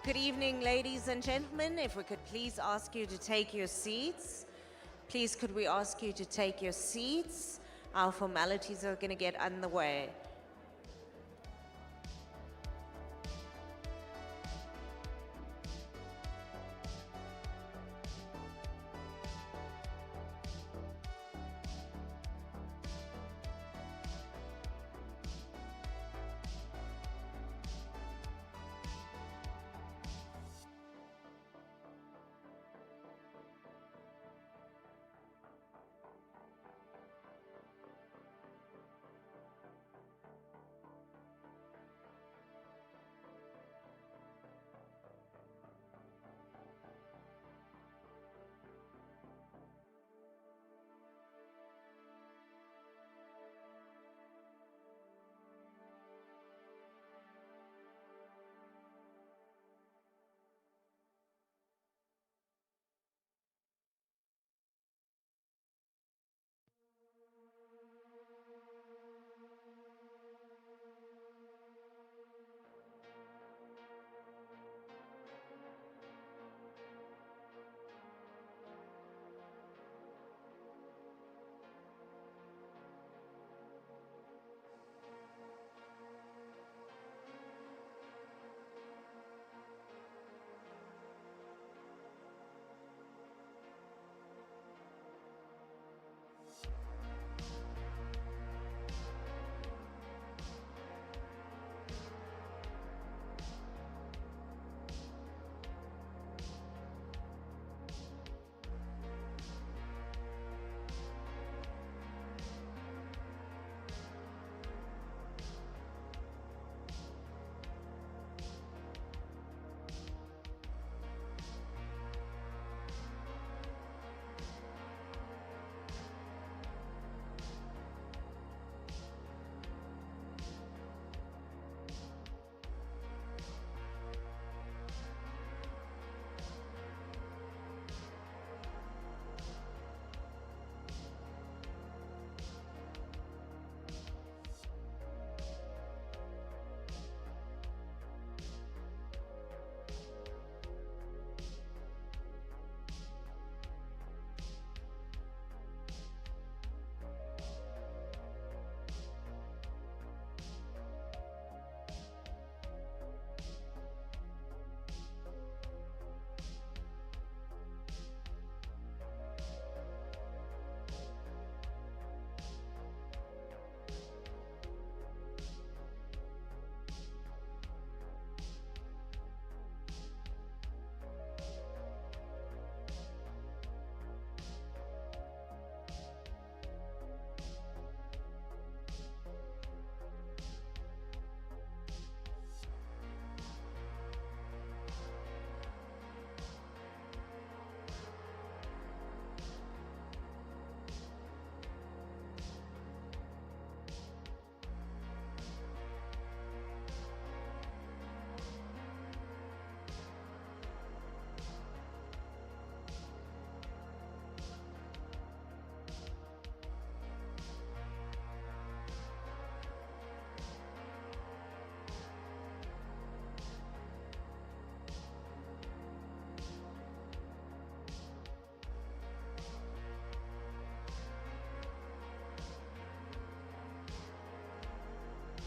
Good evening, ladies and gentlemen. If we could please ask you to take your seats. Please, could we ask you to take your seats? Our formalities are going to get underway.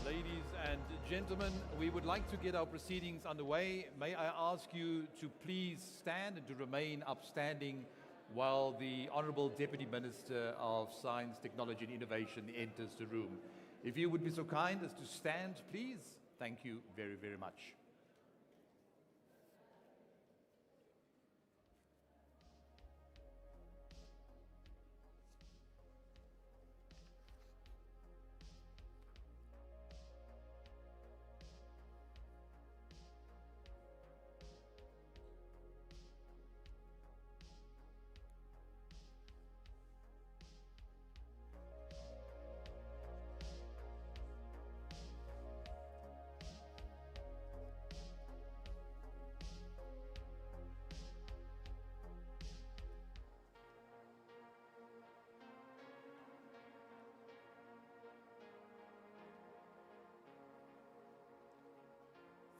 Ladies and gentlemen, we would like to get our proceedings underway. May I ask you to please stand and to remain upstanding while the Honourable Deputy Minister of Science, Technology and Innovation enters the room. If you would be so kind as to stand, please. Thank you very, very much.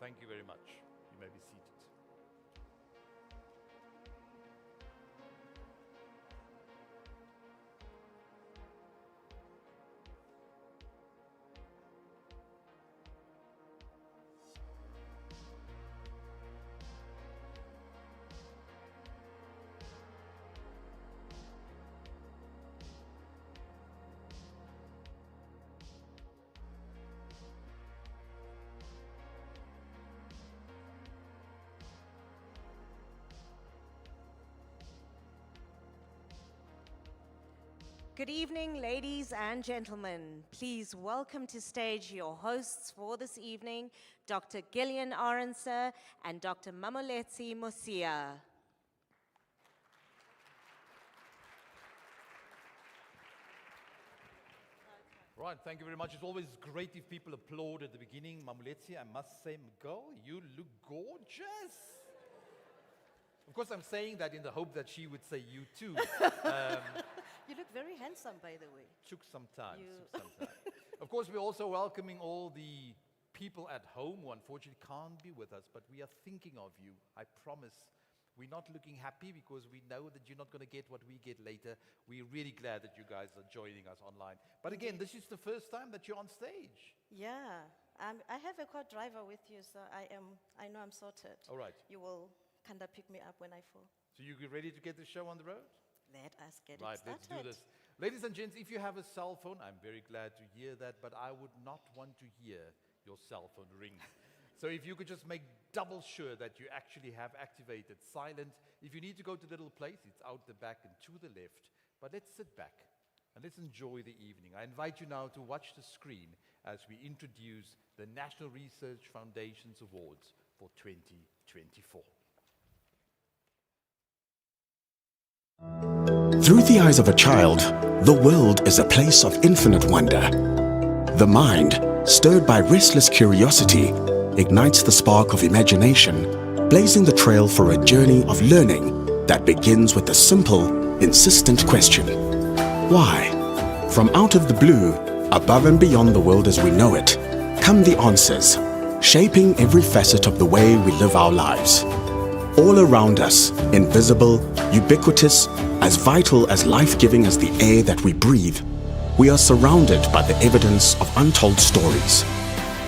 Thank you very much. You may be seated. Good evening, ladies and gentlemen. Please welcome to stage your hosts for this evening, Dr. Gillian Aronser and Dr. Mamoletsi Mosia. Right, thank you very much. It's always great if people applaud at the beginning. Mamoletsi, I must say, girl, you look gorgeous. Of course, I'm saying that in the hope that she would say you too. You look very handsome, by the way. Took some time. Of course, we're also welcoming all the people at home who unfortunately can't be with us, but we are thinking of you. I promise. We're not looking happy because we know that you're not going to get what we get later. We're really glad that you guys are joining us online. But again, this is the first time that you're on stage. Yeah, I have a co-driver with you, so I know I'm sorted. All right. You will kind of pick me up when I fall. So you ready to get the show on the road? Let us get Right, it started. let's do this. Ladies and gents, if you have a cell phone, I'm very glad to hear that, but I would not want to hear your cell phone ring. So if you could just make double sure that you actually have activated silent. If you need to go to the little place, it's out the back and to the left. But let's sit back and let's enjoy the evening. I invite you now to watch the screen as we introduce the National Research Foundation's Awards for 2024. Through the eyes of a child, the world is a place of infinite wonder. The mind, stirred by restless curiosity, ignites the spark of imagination, blazing the trail for a journey of learning that begins with a simple, insistent question. Why? From out of the blue, above and beyond the world as we know it, come the answers, shaping every facet of the way we live our lives. All around us, invisible, ubiquitous, as vital as life-giving as the air that we breathe, we are surrounded by the evidence of untold stories,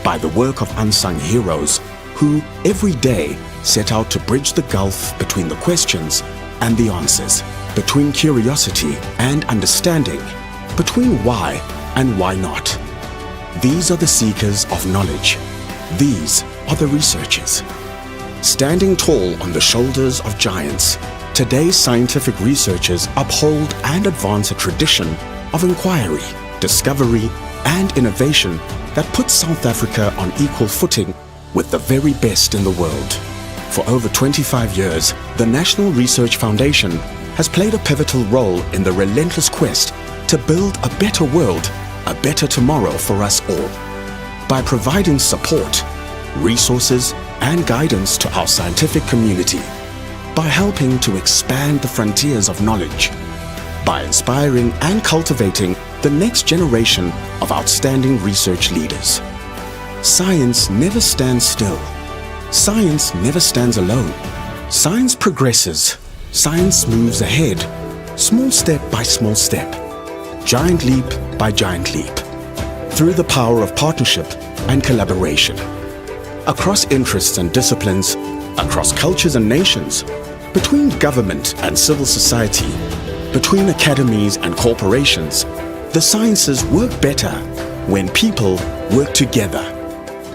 by the work of unsung heroes who, every day, set out to bridge the gulf between the questions and the answers, between curiosity and understanding, between why and why not. These are the seekers of knowledge. These are the researchers. Standing tall on the shoulders of giants, today's scientific researchers uphold and advance a tradition of inquiry, discovery, and innovation that puts South Africa on equal footing with the very best in the world. For over 25 years, the National Research Foundation has played a pivotal role in the relentless quest to build a better world, a better tomorrow for us all. By providing support, resources, and guidance to our scientific community, by helping to expand the frontiers of knowledge, by inspiring and cultivating the next generation of outstanding research leaders. Science never stands still. Science never stands alone. Science progresses. Science moves ahead, small step by small step, giant leap by giant leap, through the power of partnership and collaboration. Across interests and disciplines, across cultures and nations, between government and civil society, between academies and corporations, the sciences work better when people work together.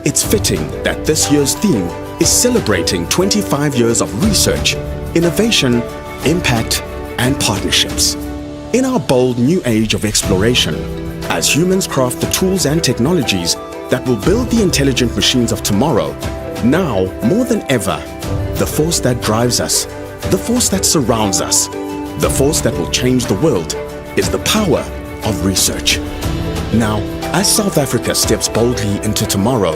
It's fitting that this year's theme is celebrating 25 years of research, innovation, impact, and partnerships. In our bold new age of exploration, as humans craft the tools and technologies that will build the intelligent machines of tomorrow, now more than ever, the force that drives us, the force that surrounds us, the force that will change the world is the power of research. Now, as South Africa steps boldly into tomorrow,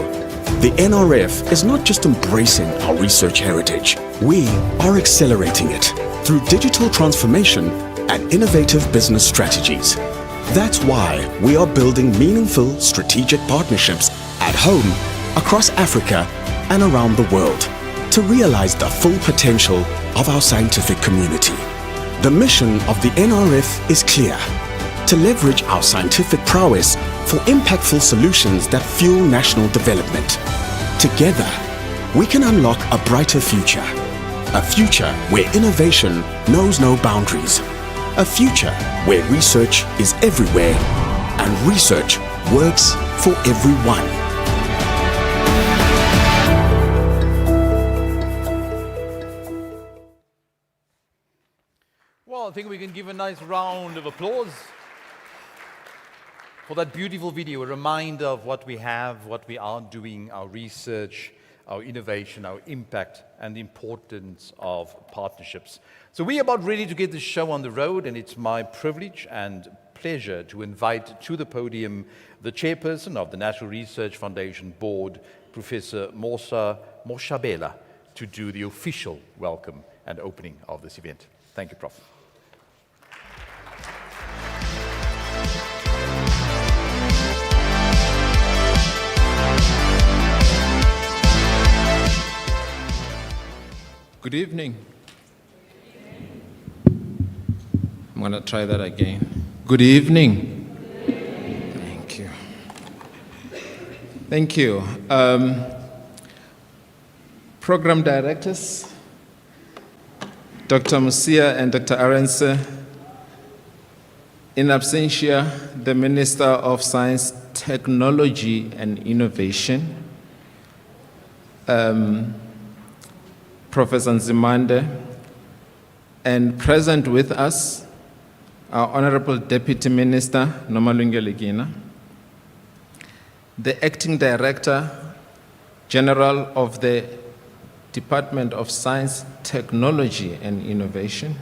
the NRF is not just embracing our research heritage, we are accelerating it through digital transformation and innovative business strategies. That's why we are building meaningful strategic partnerships at home, across Africa, and around the world to realize the full potential of our scientific community. The mission of the NRF is clear: to leverage our scientific prowess for impactful solutions that fuel national development. Together, we can unlock a brighter future. A future where innovation knows no boundaries. A future where research is everywhere and research works for everyone. Well, I think we can give a nice round of applause for that beautiful video, a reminder of what we have, what we are doing, our research, our innovation, our impact, and the importance of partnerships. So we're about ready to get the show on the road, and it's my privilege and pleasure to invite to the podium the chairperson of the National Research Foundation Board, Professor Mosa Moshabela, to do the official welcome and opening of this event. Thank you, Prof. Good evening. I'm going to try that again. Good evening. Thank you. Thank you. Program directors, Dr. Musia and Dr. Arendse, in absentia, the Minister of Science, Technology and Innovation, Professor Nzimande, and present with us, our Honorable Deputy Minister, Nomalungelo Gina, the Acting Director General of the Department of Science, Technology and Innovation,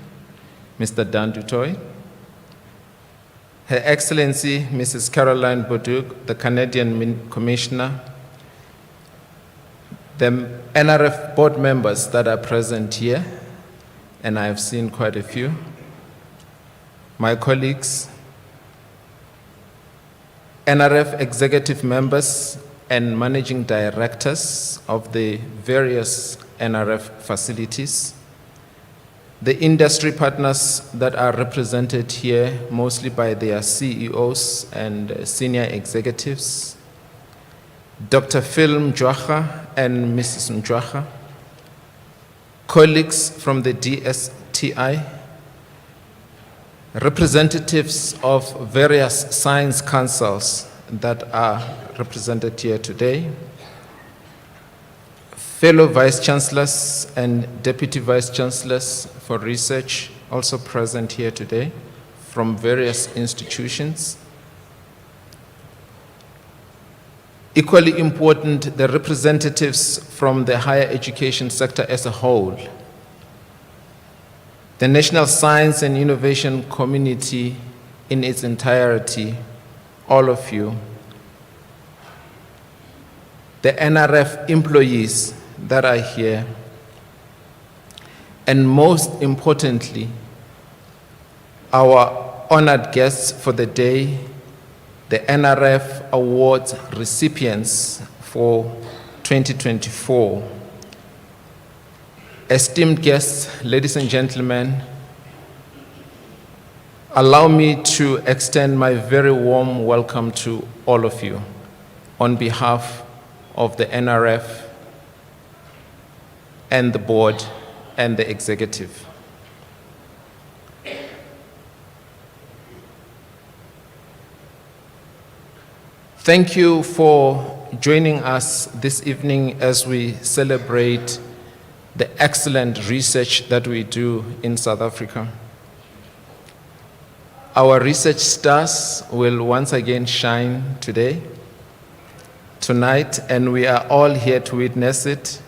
Mr. Dan du Toit, Her Excellency Mrs. Caroline Bouduk, the Canadian Commissioner, the NRF board members that are present here, and I have seen quite a few, my colleagues, NRF executive members and managing directors of the various NRF facilities, the industry partners that are represented here mostly by their CEOs and senior executives, Dr. Phil Mjwaha and Mrs. Mjwaha, colleagues from the DSTI, representatives of various science councils that are represented here today, fellow vice chancellors and deputy vice chancellors for research also present here today from various institutions. Equally important, the representatives from the higher education sector as a whole, the national science and innovation community in its entirety, all of you, the NRF employees that are here, and most importantly, our honored guests for the day, the NRF Awards recipients for 2024. Esteemed guests, ladies and gentlemen, allow me to extend my very warm welcome to all of you on behalf of the NRF and the board and the executive. Thank you for joining us this evening as we celebrate the excellent research that we do in South Africa. Our research stars will once again shine today, tonight, and we are all here to witness it.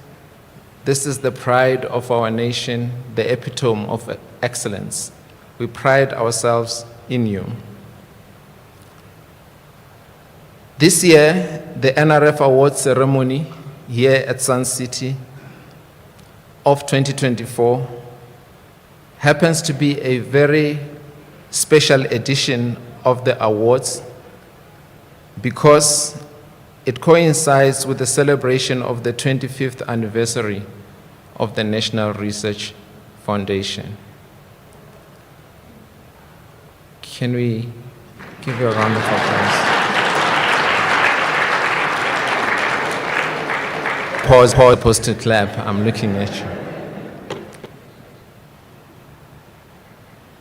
This is the pride of our nation, the epitome of excellence. We pride ourselves in you. This year, the NRF Awards Ceremony here at Sun City of 2024 happens to be a very special edition of the awards because it coincides with the celebration of the 25th anniversary of the National Research Foundation. Can we give you a round of applause? Pause to clap. I'm looking at you.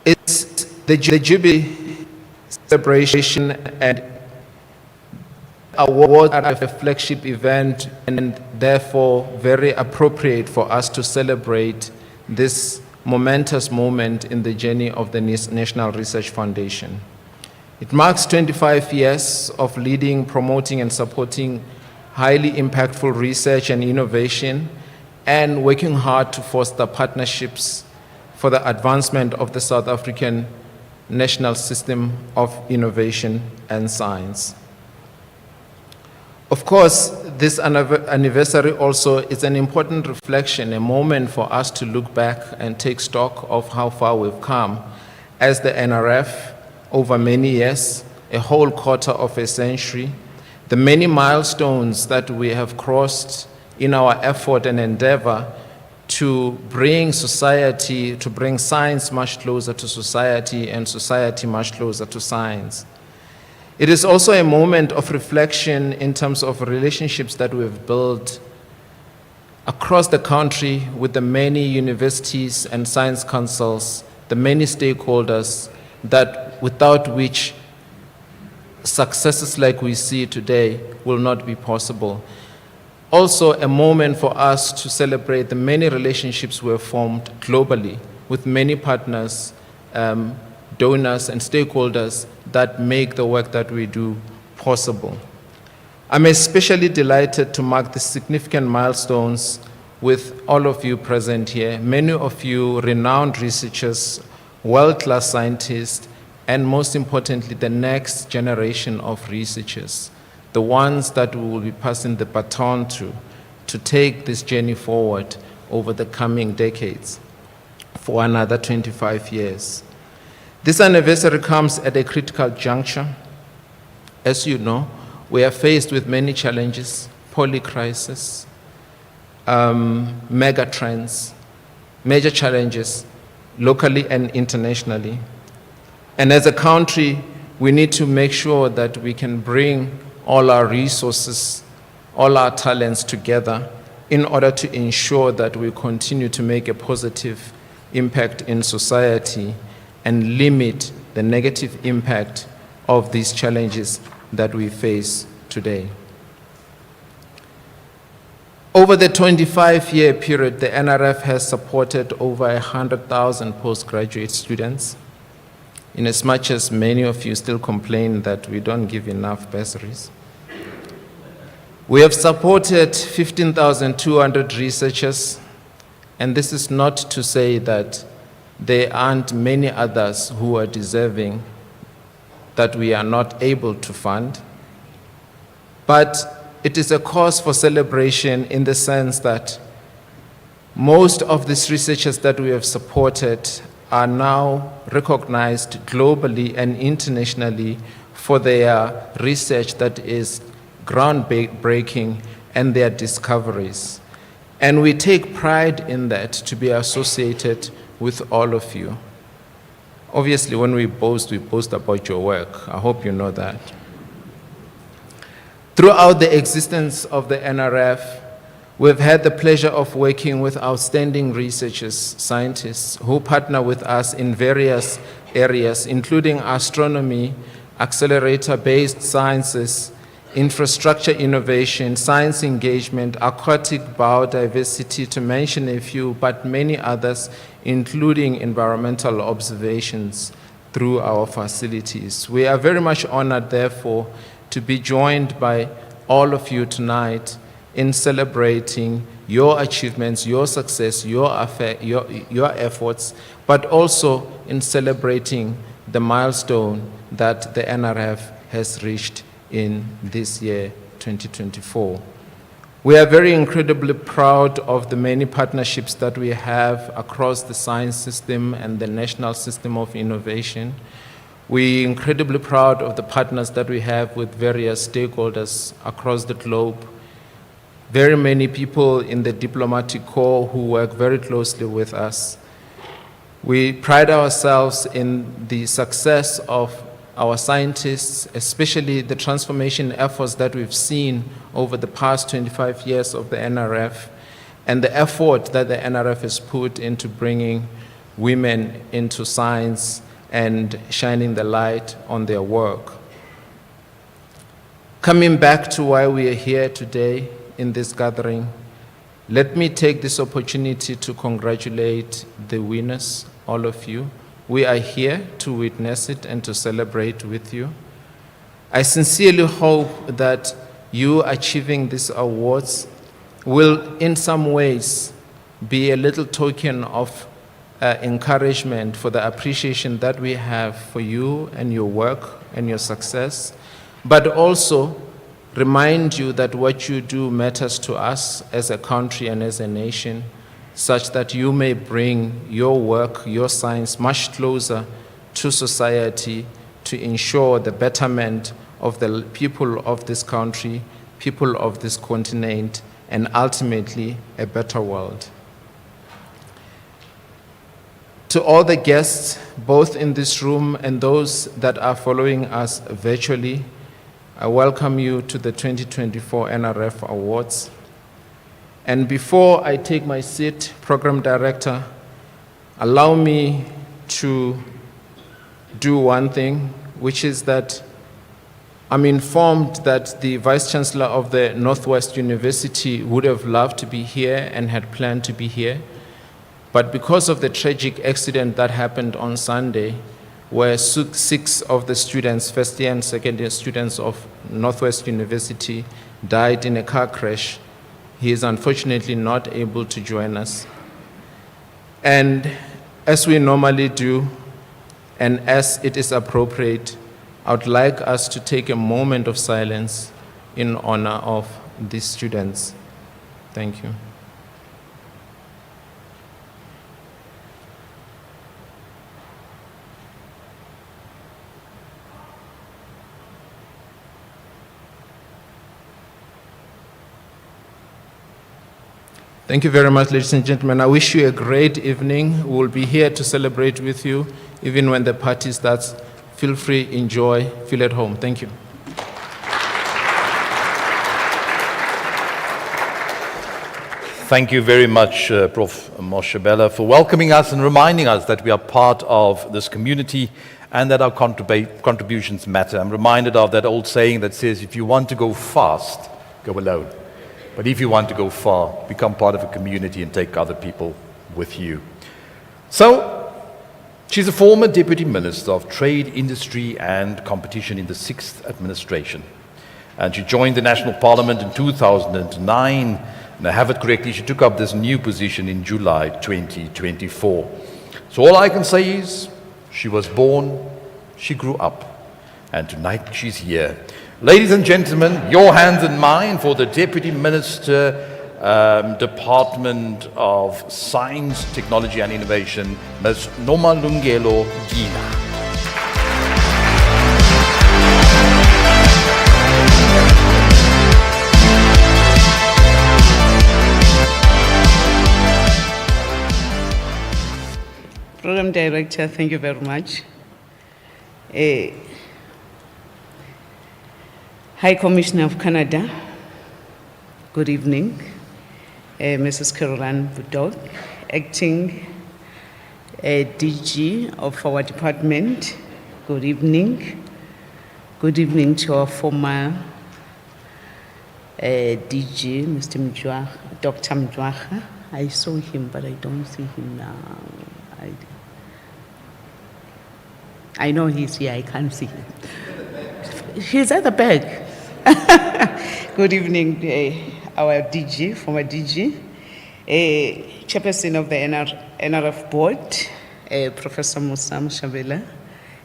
It's the Jubilee celebration and awards are a flagship event and therefore very appropriate for us to celebrate this momentous moment in the journey of the National Research Foundation. It marks 25 years of leading, promoting, and supporting highly impactful research and innovation, and working hard to foster partnerships for the advancement of the South African national system of innovation and science. Of course, this anniversary also is an important reflection, a moment for us to look back and take stock of how far we've come as the NRF over many years, a whole quarter of a century, the many milestones that we have crossed in our effort and endeavor to bring society, to bring science much closer to society and society much closer to science. It is also a moment of reflection in terms of relationships that we've built across the country with the many universities and science councils, the many stakeholders that without which successes like we see today will not be possible. Also a moment for us to celebrate the many relationships we have formed globally with many partners, donors and stakeholders that make the work that we do possible. I'm especially delighted to mark the significant milestones with all of you present here, many of you renowned researchers, world-class scientists, and most importantly, the next generation of researchers, the ones that we will be passing the baton to take this journey forward over the coming decades for another 25 years. This anniversary comes at a critical juncture. As you know, we are faced with many challenges, polycrisis, mega trends, major challenges, locally and internationally. And as a country, we need to make sure that we can bring all our resources, all our talents together in order to ensure that we continue to make a positive impact in society and limit the negative impact of these challenges that we face today. Over the 25-year period, the NRF has supported over 100,000 postgraduate students, in as much as many of you still complain that we don't give enough bursaries. We have supported 15,200 researchers, and this is not to say that there aren't many others who are deserving that we are not able to fund, but it is a cause for celebration in the sense that most of these researchers that we have supported are now recognized globally and internationally for their research that is groundbreaking and their discoveries. And we take pride in that, to be associated with all of you. Obviously, when we boast about your work. I hope you know that. Throughout the existence of the NRF, we've had the pleasure of working with outstanding researchers, scientists, who partner with us in various areas, including astronomy, accelerator-based sciences, infrastructure innovation, science engagement, aquatic biodiversity, to mention a few, but many others, including environmental observations through our facilities. We are very much honored, therefore, to be joined by all of you tonight in celebrating your achievements, your success, your efforts, but also in celebrating the milestone that the NRF has reached in this year, 2024. We are very incredibly proud of the many partnerships that we have across the science system and the national system of innovation. We're incredibly proud of the partners that we have with various stakeholders across the globe. Very many people in the diplomatic corps who work very closely with us. We pride ourselves in the success of our scientists, especially the transformation efforts that we've seen over the past 25 years of the NRF, and the effort that the NRF has put into bringing women into science and shining the light on their work. Coming back to why we are here today in this gathering, let me take this opportunity to congratulate the winners, all of you, We are here to witness it and to celebrate with you. I sincerely hope that you achieving these awards will, in some ways, be a little token of encouragement for the appreciation that we have for you and your work and your success, but also remind you that what you do matters to us as a country and as a nation, such that you may bring your work, your science much closer to society to ensure the betterment of the people of this country, people of this continent, and ultimately a better world. To all the guests, both in this room and those that are following us virtually, I welcome you to the 2024 NRF Awards. And before I take my seat, Program Director, allow me to do one thing, which is that I'm informed that the Vice Chancellor of the Northwest University would have loved to be here and had planned to be here. But because of the tragic accident that happened on Sunday, where 6 of the students, first year and second year students of Northwest University, died in a car crash, he is unfortunately not able to join us. And as we normally do, and as it is appropriate, I would like us to take a moment of silence in honor of these students. Thank you. Thank you very much, ladies and gentlemen. I wish you a great evening. We will be here to celebrate with you, even when the party starts. Feel free, enjoy, feel at home. Thank you. Thank you very much, Prof. Moshebela, for welcoming us and reminding us that we are part of this community and that our contributions matter. I'm reminded of that old saying that says, if you want to go fast, go alone. But if you want to go far, become part of a community and take other people with you. So, she's a former Deputy Minister of Trade, Industry and Competition in the 6th Administration. And she joined the National Parliament in 2009. And I have it correctly, she took up this new position in July 2024. So all I can say is, she was born, she grew up, and tonight she's here. Ladies and gentlemen, your hands and mine for the Deputy Minister, Department of Science, Technology and Innovation, Ms. Nomalungelo Gina. Program Director, thank you very much. High Commissioner of Canada, good evening. Mrs. Caroline Budok, Acting DG of our department, good evening. Good evening to our former DG, Mr. Mjwaha, Dr. Mjwaha. I saw him, but I don't see him now. I know he's here, I can't see him. He's at the back. Good evening, our DG, former DG, Chairperson of the NRF Board, Professor Musa Moshebela,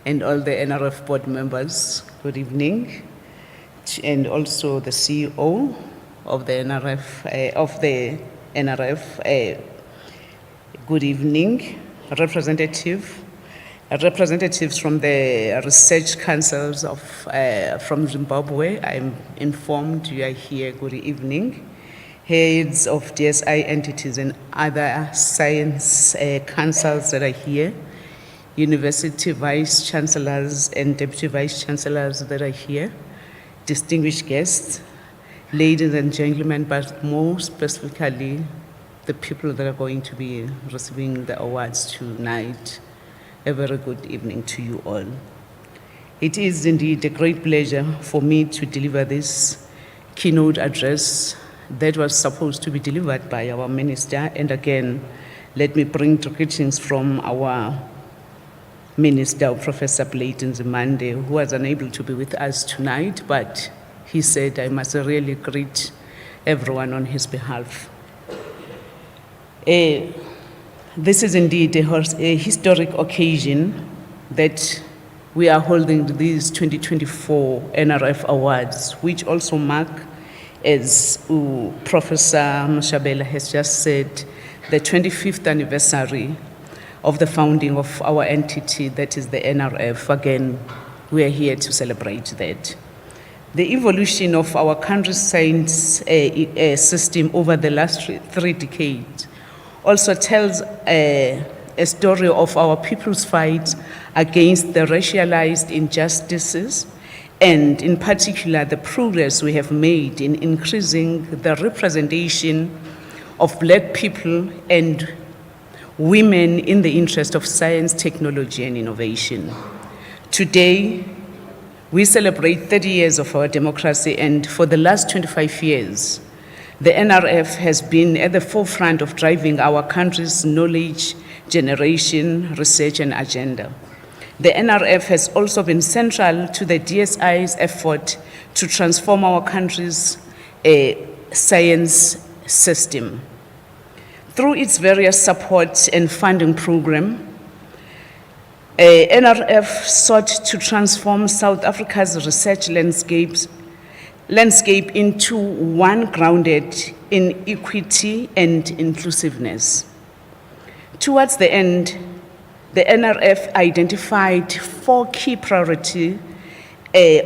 and all the NRF Board members, good evening. And also the CEO of the NRF, good evening. Representatives from the research councils from Zimbabwe, I'm informed you are here, good evening. Heads of DSI entities and other science councils that are here, university vice chancellors and deputy vice chancellors that are here, distinguished guests, ladies and gentlemen, but more specifically, the people that are going to be receiving the awards tonight. A very good evening to you all. It is indeed a great pleasure for me to deliver this keynote address that was supposed to be delivered by our minister. And again, let me bring greetings from our Minister, Professor Blayton Zimande, who was unable to be with us tonight, but he said I must really greet everyone on his behalf. This is indeed a historic occasion that we are holding these 2024 NRF Awards, which also mark, as Professor Mshabela has just said, the 25th anniversary of the founding of our entity, that is the NRF. Again, we are here to celebrate that. The evolution of our country's science system over the last three decades also tells a story of our people's fight against the racialized injustices, and in particular the progress we have made in increasing the representation of Black people and women in the interest of science, technology, and innovation. Today, we celebrate 30 years of our democracy, and for the last 25 years, the NRF has been at the forefront of driving our country's knowledge generation, research, and agenda. The NRF has also been central to the DSI's effort to transform our country's science system. Through its various support and funding program, NRF sought to transform South Africa's research landscape into one grounded in equity and inclusiveness. Towards the end, the NRF identified four key priorities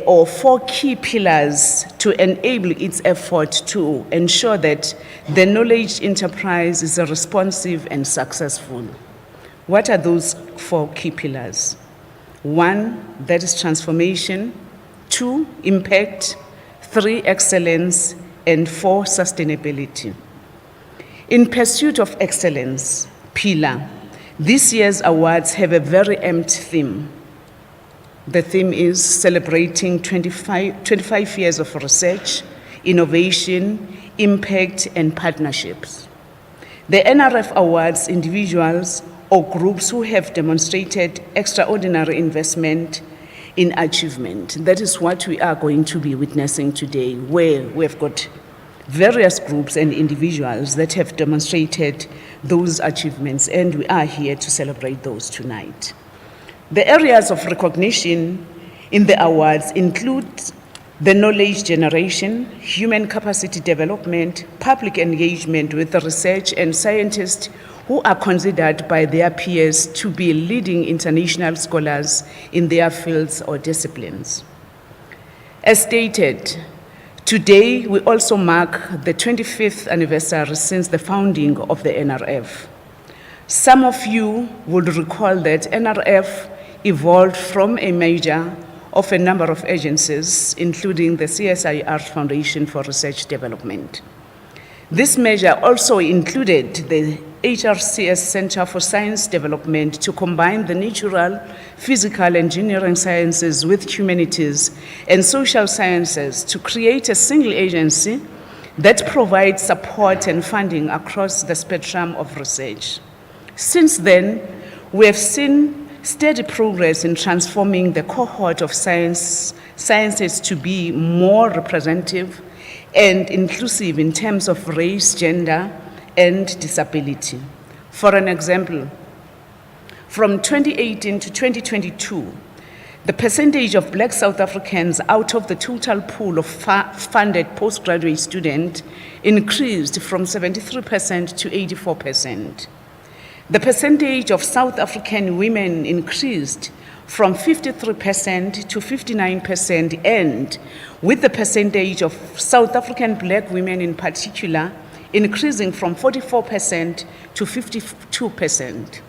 or four key pillars to enable its effort to ensure that the knowledge enterprise is responsive and successful. What are those four key pillars? One, that is transformation. Two, impact. Three, excellence. And four, sustainability. In pursuit of excellence, pillar, this year's awards have a very amped theme. The theme is celebrating 25 years of research, innovation, impact, and partnerships. The NRF awards individuals or groups who have demonstrated extraordinary investment in achievement. That is what we are going to be witnessing today, where we've got various groups and individuals that have demonstrated those achievements, and we are here to celebrate those tonight. The areas of recognition in the awards include the knowledge generation, human capacity development, public engagement with the research and scientists who are considered by their peers to be leading international scholars in their fields or disciplines. As stated, today we also mark the 25th anniversary since the founding of the NRF. Some of you would recall that NRF evolved from a merger of a number of agencies, including the CSIR Foundation for Research Development. This measure also included the HRCS Center for Science Development to combine the natural, physical, engineering sciences with humanities and social sciences to create a single agency that provides support and funding across the spectrum of research. Since then, we have seen steady progress in transforming the cohort of sciences to be more representative and inclusive in terms of race, gender, and disability. For an example, from 2018 to 2022, the percentage of Black South Africans out of the total pool of funded postgraduate students increased from 73% to 84%. The percentage of South African women increased from 53% to 59%, and with the percentage of South African Black women in particular increasing from 44% to 52%.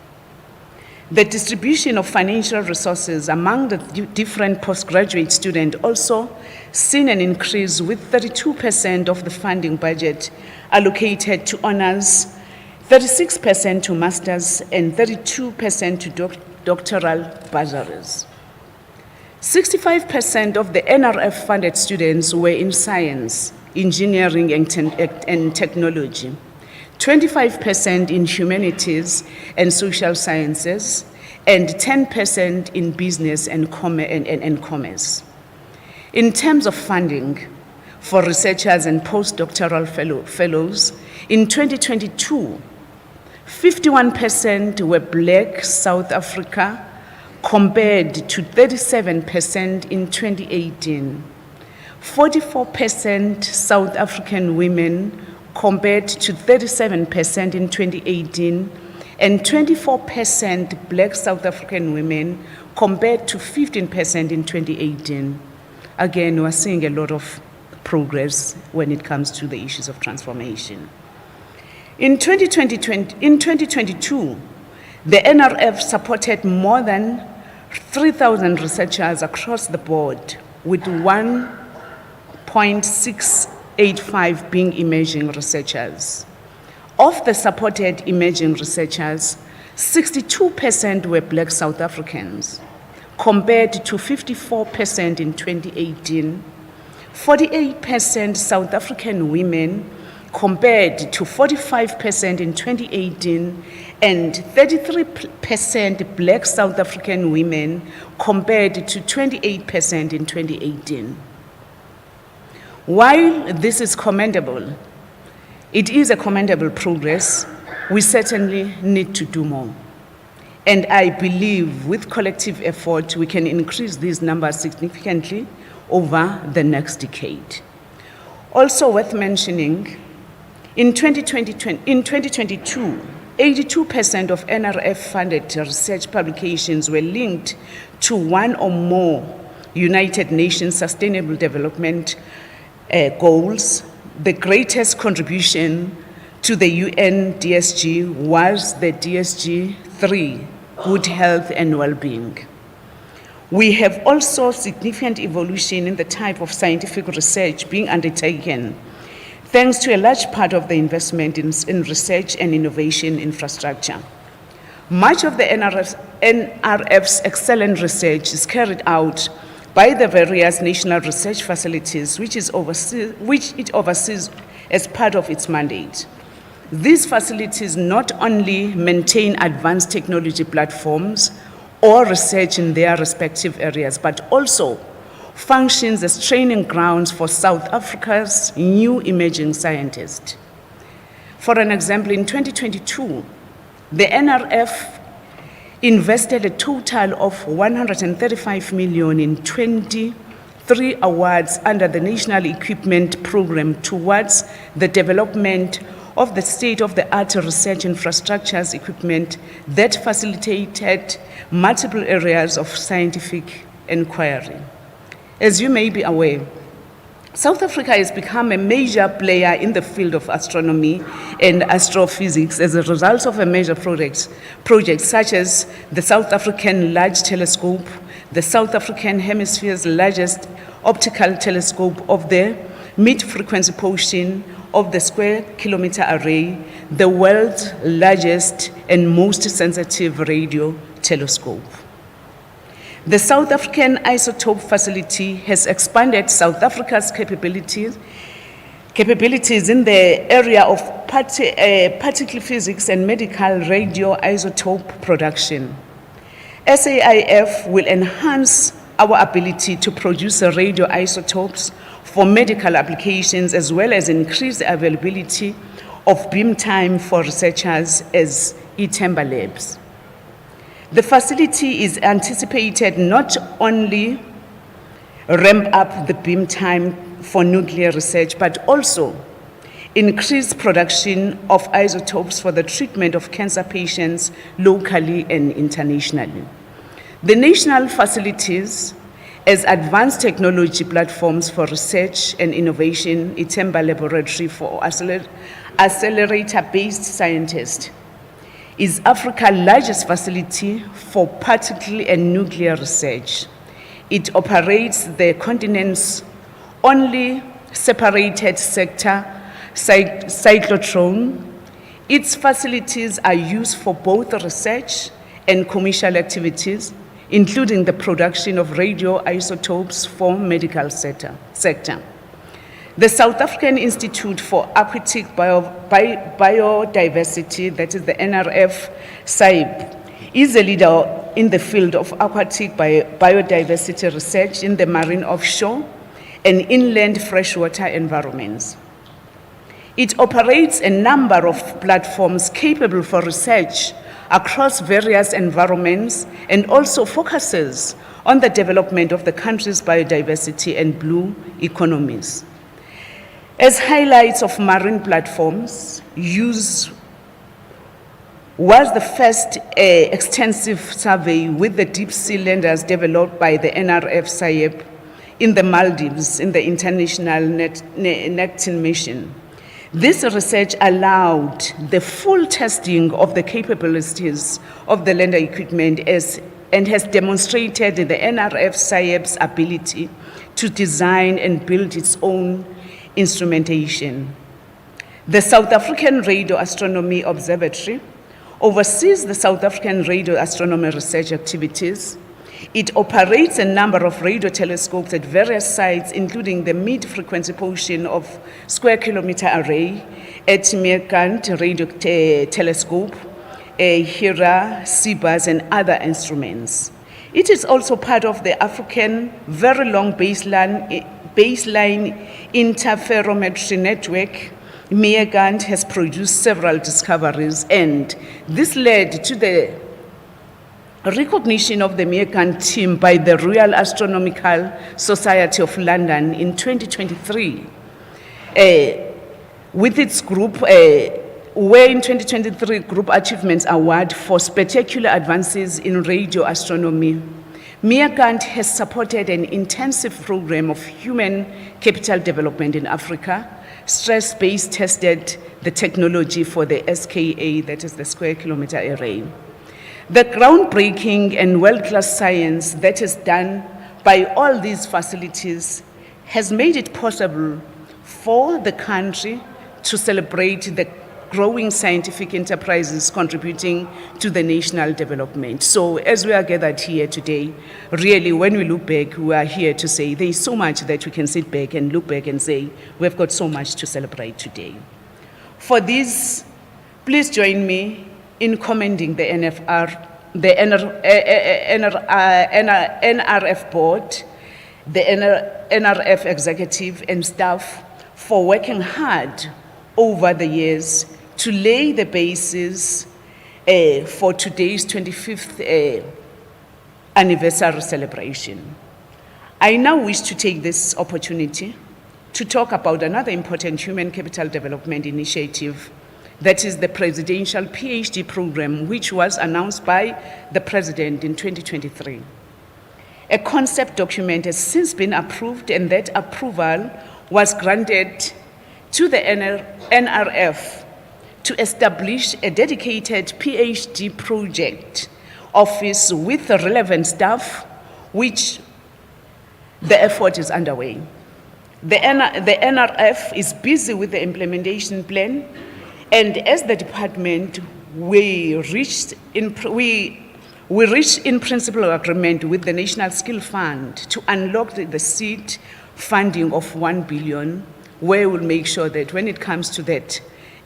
The distribution of financial resources among the different postgraduate students also seen an increase, with 32% of the funding budget allocated to honors, 36% to masters, and 32% to doctoral bursaries. 65% of the NRF funded students were in science, engineering, and technology, 25% in humanities and social sciences, and 10% in business and commerce. In terms of funding for researchers and postdoctoral fellows, in 2022, 51% were Black South Africa, compared to 37% in 2018. 44% South African women, compared to 37% in 2018, and 24% Black South African women, compared to 15% in 2018. Again, we're seeing a lot of progress when it comes to the issues of transformation. In 2022, the NRF supported more than 3,000 researchers across the board, with 1.685 being emerging researchers. Of the supported emerging researchers, 62% were Black South Africans, compared to 54% in 2018, 48% South African women, compared to 45% in 2018, and 33% Black South African women, compared to 28% in 2018. While this is commendable, it is a commendable progress, we certainly need to do more. And I believe with collective effort, we can increase these numbers significantly over the next decade. Also worth mentioning, in 2022, 82% of NRF-funded research publications were linked to one or more United Nations Sustainable Development Goals. The greatest contribution to the UN DSG was the DSG 3, Good Health and Well-being. We have also significant evolution in the type of scientific research being undertaken, thanks to a large part of the investment in research and innovation infrastructure. Much of the NRF's excellent research is carried out by the various national research facilities which it oversees as part of its mandate. These facilities not only maintain advanced technology platforms or research in their respective areas, but also functions as training grounds for South Africa's new emerging scientists. For an example, in 2022, the NRF invested a total of 135 million in 23 awards under the National Equipment Program towards the development of the state-of-the-art research infrastructures equipment that facilitated multiple areas of scientific inquiry. As you may be aware, South Africa has become a major player in the field of astronomy and astrophysics as a result of a major projects such as the South African Large Telescope, the South African Hemisphere's largest optical telescope of the mid-frequency portion of the Square Kilometre Array, the world's largest and most sensitive radio telescope. The South African Isotope Facility has expanded South Africa's capabilities in the area of particle physics and medical radioisotope production. SAIF will enhance our ability to produce radioisotopes for medical applications, as well as increase the availability of beam time for researchers as Itemba Labs. The facility is anticipated not only ramp up the beam time for nuclear research, but also increase production of isotopes for the treatment of cancer patients locally and internationally. The national facilities as advanced technology platforms for research and innovation, Itemba Laboratory for accelerator-based scientists, is Africa's largest facility for particle and nuclear research. It operates the continent's only separated sector cyclotron. Its facilities are used for both research and commercial activities, including the production of radioisotopes for medical sector. The South African Institute for Aquatic Biodiversity, that is the NRF SAIB, is a in the field of aquatic biodiversity research in the marine offshore and inland freshwater environments. It operates a number of platforms capable for research across various environments and also focuses on the development of the country's biodiversity and blue economies. As highlights of marine platforms, use was the first extensive survey with the deep sea landers developed by the NRF SAEP in the Maldives in the International Netting Mission. This research allowed the full testing of the capabilities of the lander equipment and has demonstrated the NRF SAEP's ability to design and build its own instrumentation. The South African Radio Astronomy Observatory oversees the South African radio astronomy research activities. It operates a number of radio telescopes at various sites, including the mid-frequency portion of square kilometer array at Meerkant Radio Telescope, Hira, Cibus, and other instruments. It is also part of the African Very Long Baseline Interferometry Network. Meerkant has produced several discoveries, and this led to the recognition of the Meerkant team by the Royal Astronomical Society of London in 2023 with its group, where in 2023 Group Achievements Award for spectacular advances in radio astronomy. Meerkant has supported an intensive program of human capital development in Africa, stress-based tested the technology for the SKA, that is the square kilometer array. The groundbreaking and world-class science that is done by all these facilities has made it possible for the country to celebrate the growing scientific enterprises contributing to the national development. So as we are gathered here today, really when we look back, we are here to say there is so much that we can sit back and look back and say we've got so much to celebrate today. For this, please join me in commending the NRF board, the NRF executive and staff for working hard over the years to lay the basis for today's 25th anniversary celebration. I now wish to take this opportunity to talk about another important human capital development initiative, that is the Presidential PhD program, which was announced by the President in 2023. A concept document has since been approved, and that approval was granted to the NRF to establish a dedicated PhD project office with the relevant staff, which the effort is underway. The NRF is busy with the implementation plan, and as the department, we reached in principle agreement with the National Skill Fund to unlock the seed funding of 1 billion, where we'll make sure that when it comes to that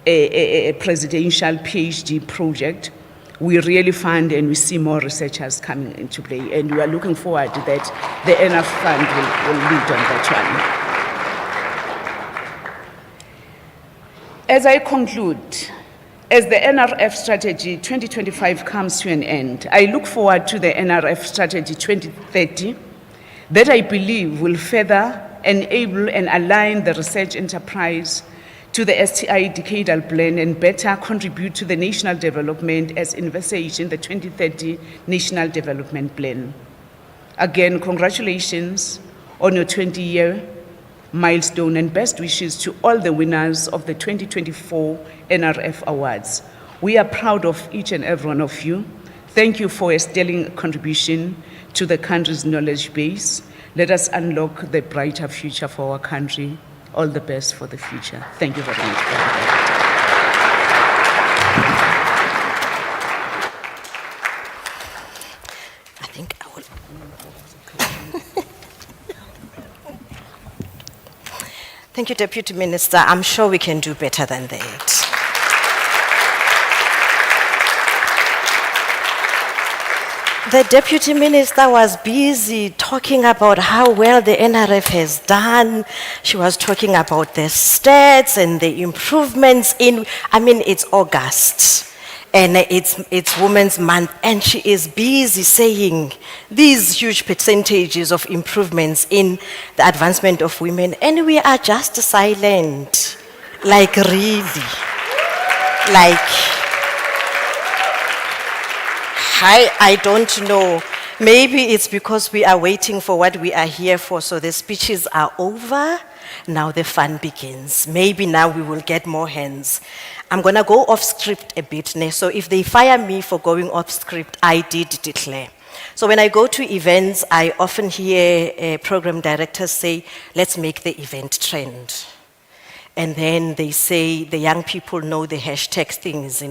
a presidential PhD project, we really fund and we see more researchers coming into play. And we are looking forward to that the NRF Fund will lead on that one. As I conclude, as the NRF Strategy 2025 comes to an end, I look forward to the NRF Strategy 2030 that I believe will further enable and align the research enterprise to the STI Decadal Plan and better contribute to the national development as envisaged in the 2030 National Development Plan. Again, congratulations on your 20-year milestone and best wishes to all the winners of the 2024 NRF Awards. We are proud of each and every one of you. Thank you for a sterling contribution to the country's knowledge base. Let us unlock the brighter future for our country. All the best for the future. Thank you very much. I think I will. Thank you, Deputy Minister. I'm sure we can do better than that. The Deputy Minister was busy talking about how well the NRF has done. She was talking about the stats and the improvements it's August and it's Women's Month, and she is busy saying these huge percentages of improvements in the advancement of women, and we are just silent. Like really. Like, I don't know. Maybe it's because we are waiting for what we are here for, so the speeches are over. Now the fun begins. Maybe now we will get more hands. I'm going to go off script a bit, so if they fire me for going off script, I did declare. So when I go to events, I often hear program directors say, let's make the event trend. And then they say the young people know the hashtag things.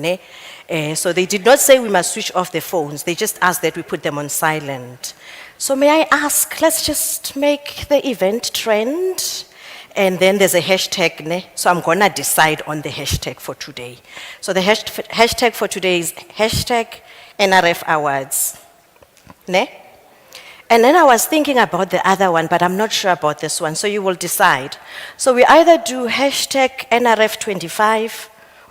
So they did not say we must switch off the phones. They just asked that we put them on silent. So may I ask, let's just make the event trend. And then there's a hashtag. So I'm going to decide on the hashtag for today. So the hashtag for today is hashtag NRF Awards. And then I was thinking about the other one, but I'm not sure about this one, so you will decide. So we either do hashtag NRF 25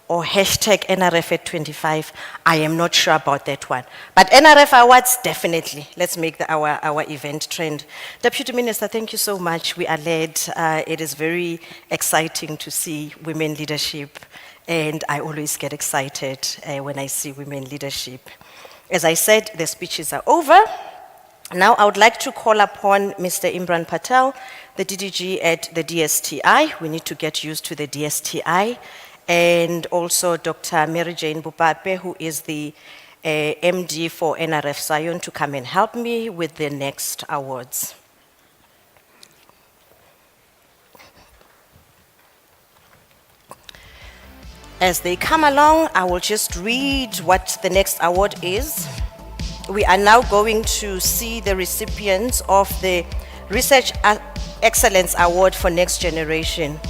or hashtag NRF at 25. I am not sure about that one. But NRF Awards, definitely. Let's make our event trend. Deputy Minister, thank you so much. We are led. It is very exciting to see women leadership, and I always get excited when I see women leadership. As I said, the speeches are over. Now, I would like to call upon Mr. Imran Patel, the DDG at the DSTI. We need to get used to the DSTI. And also Dr. Mary Jane Bupape, who is the MD for NRF Zion, to come and help me with the next awards. As they come along, I will just read what the next award is. We are now going to see the recipients of the Research Excellence Award for Next Generation.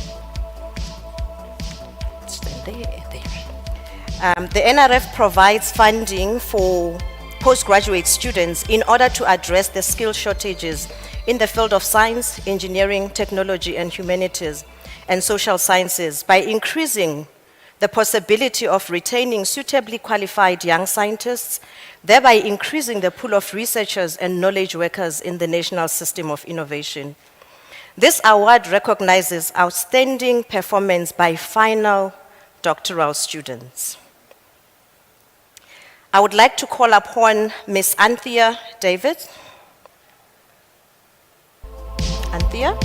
The NRF provides funding for postgraduate students in order to address the skill shortages in the field of science, engineering, technology, and humanities, and social sciences by increasing the possibility of retaining suitably qualified young scientists, thereby increasing the pool of researchers and knowledge workers in the national system of innovation. This award recognizes outstanding performance by final doctoral students. I would like to call upon Ms. Anthea David. Anthea?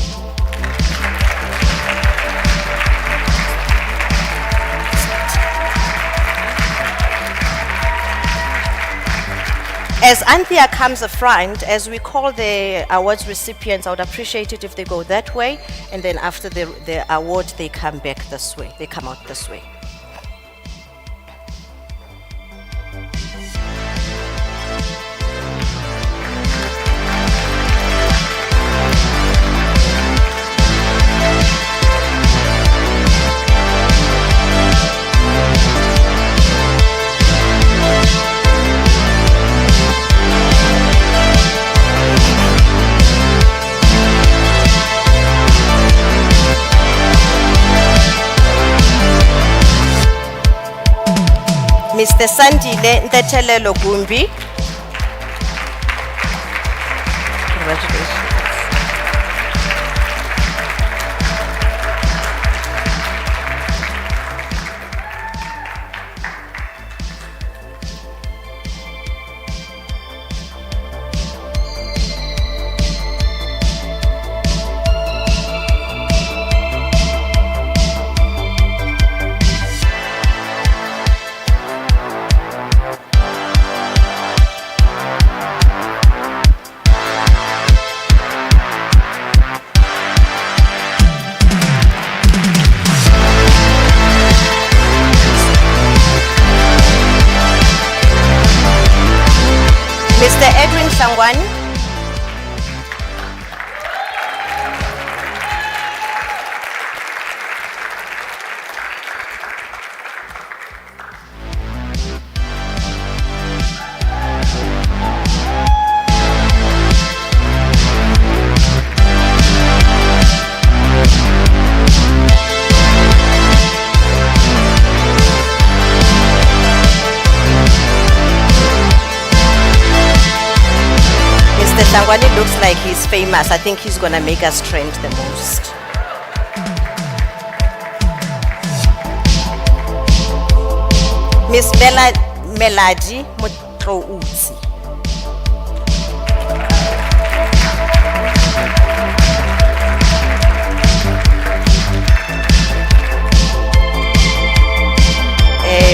As Anthea comes front, as we call the awards recipients, I would appreciate it if they go that way, and then after the award, they come back this way. They come out this way. Mr. Sandile Ntetelelo Gumbi. Congratulations. Mr. Edwin Sangwani. Sangwani looks like he's famous. I think he's gonna make us trend the most. Miss Melody Motrouzi.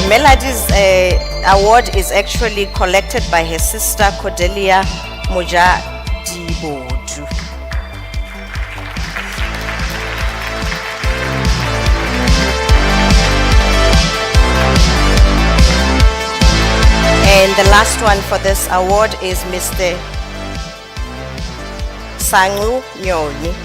Melody's award is actually collected by her sister Cordelia Mujadibodu. And the last one for this award is Mr. Sangu Nyoni.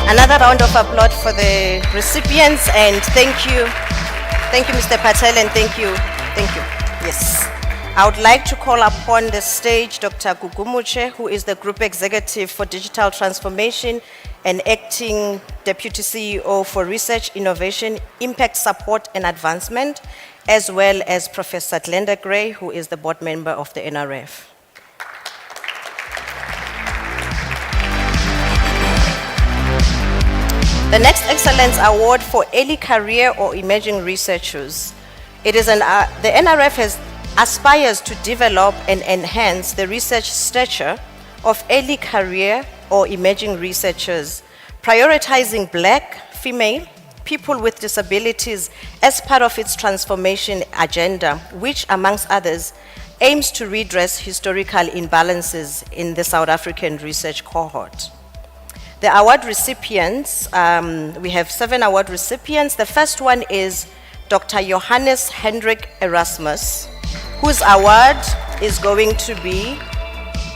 Another round of applause for the recipients, and thank you, Mr. Patel, and thank you. Yes. I would like to call upon the stage Dr. Gugumuche, who is the Group Executive for Digital Transformation and Acting Deputy CEO for Research, Innovation, Impact Support and Advancement, as well as Professor Glenda Gray, who is the board member of the NRF. The next Excellence Award for Early Career or Emerging Researchers. It is the NRF aspires to develop and enhance the research stature of early career or emerging researchers, prioritizing Black, female, people with disabilities as part of its transformation agenda, which, amongst others, aims to redress historical imbalances in the South African research cohort. The award recipients, we have 7 award recipients. The first one is Dr. Johannes Hendrik Erasmus, whose award is going to be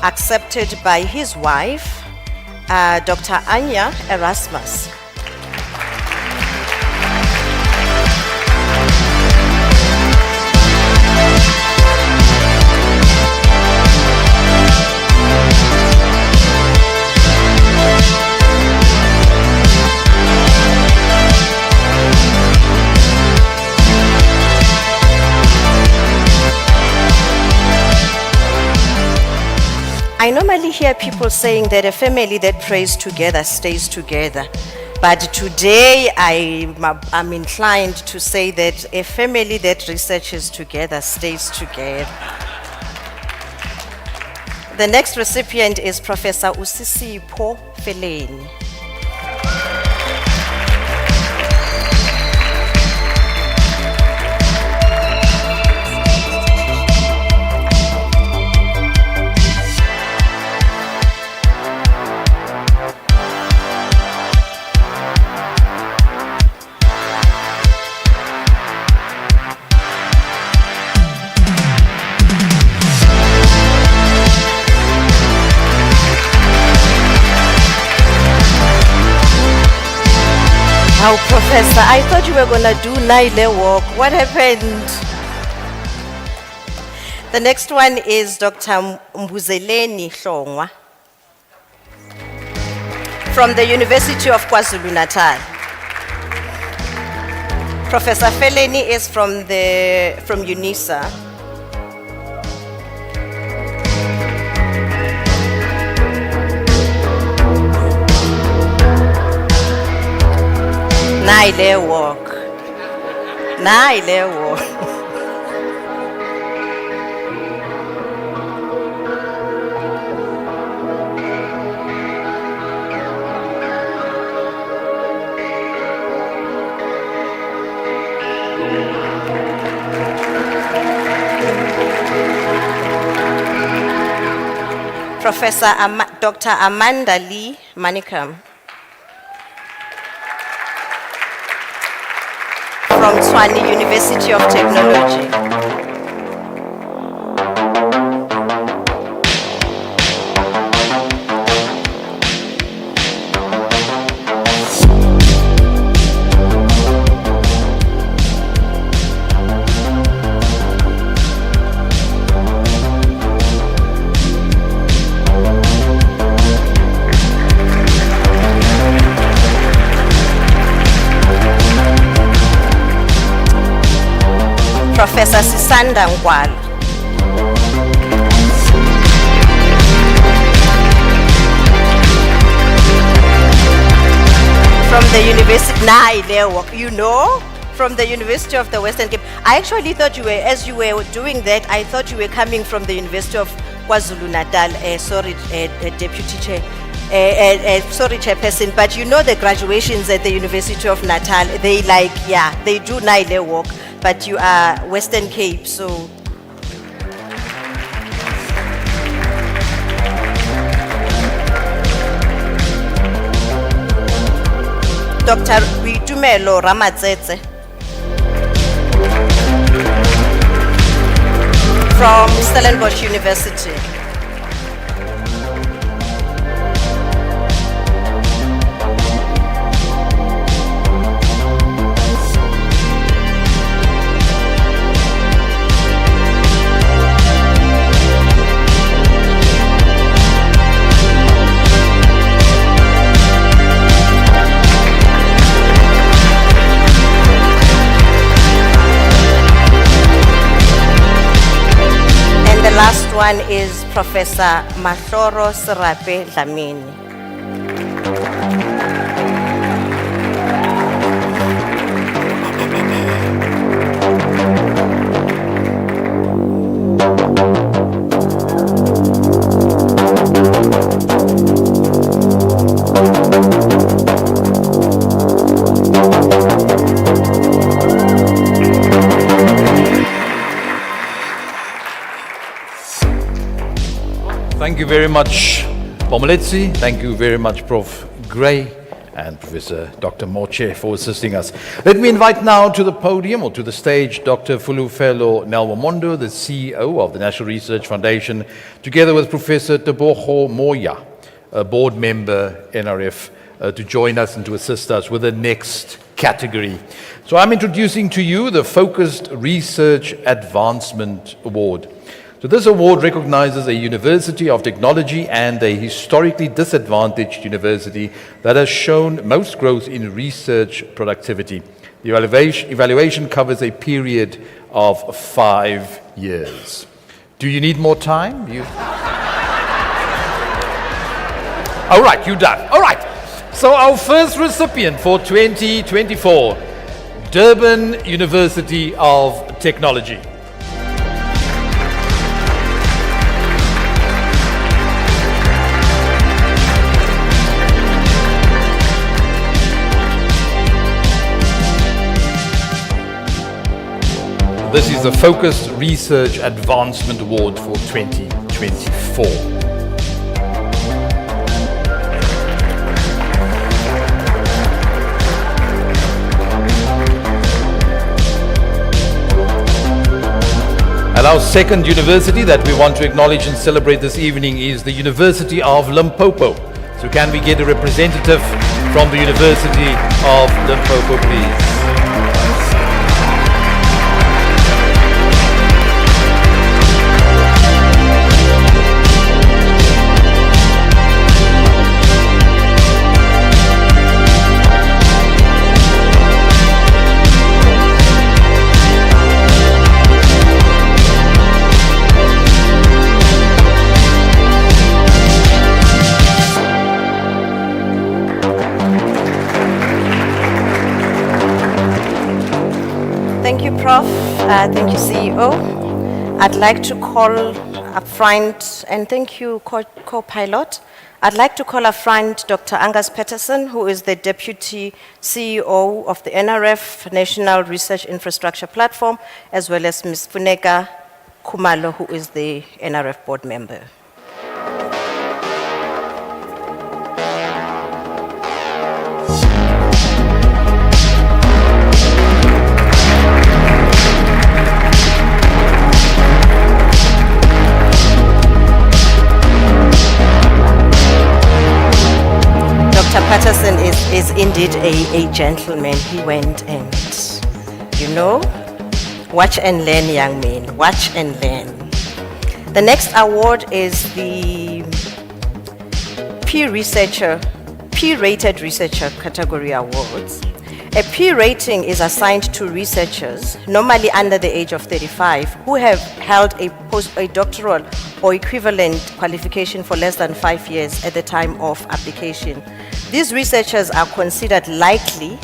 accepted by his wife, Dr. Anya Erasmus. I normally hear people saying that a family that prays together stays together. But today I'm inclined to say that a family that researches together stays together. The next recipient is Professor Usisipo Feleni. Wow, Professor, I thought you were going to do Naile walk. What happened? The next one is Dr. Mbuzeleni Hlongwa from the University of KwaZulu-Natal. Professor Feleni is from UNISA. Naile walk. Professor Dr. Amanda Lee Manikam from Tshwane University of Technology. Professor Sisanda Ngwalo. From the University, you know, from the University of the Western Cape. I actually thought you were, as you were doing that, I thought you were coming from the University of KwaZulu-Natal, Deputy Chair, Chairperson, but you know the graduations at the University of Natal, they they do Nile walk, but you are Western Cape, so. Dr. Boitumelo Ramatsetse from Stellenbosch University. Last one is Professor Mahloro Serape Dlamini. Thank you very much, Formalities. Thank you very much, Prof. Gray and Professor Dr. Moche for assisting us. Let me invite now to the podium or to the stage Dr. Fulufelo Nelwamondo, the CEO of the National Research Foundation, together with Professor Tebogo Moya, a board member, NRF, to join us and to assist us with the next category. So I'm introducing to you the Focused Research Advancement Award. So this award recognizes a university of technology and a historically disadvantaged university that has shown most growth in research productivity. The evaluation covers a period of 5 years. Do you need more time? All right, you're done. All right. So our first recipient for 2024, Durban University of Technology. This is the Focused Research Advancement Award for 2024. And our second university that we want to acknowledge and celebrate this evening is the University of Limpopo. So can we get a representative from the University of Limpopo, please? Thank you, Prof. Thank you, CEO. I'd like to call up front, and thank you, co-pilot. I'd like to call up front Dr. Angus Patterson, who is the Deputy CEO of the NRF National Research Infrastructure Platform, as well as Ms. Funeka Khumalo, who is the NRF board member. Dr. Patterson is indeed a gentleman. He went and, watch and learn, young men, watch and learn. The next award is the peer-rated researcher category awards. A P rating is assigned to researchers, normally under the age of 35, who have held a doctoral or equivalent qualification for less than 5 years at the time of application. These researchers are considered likely,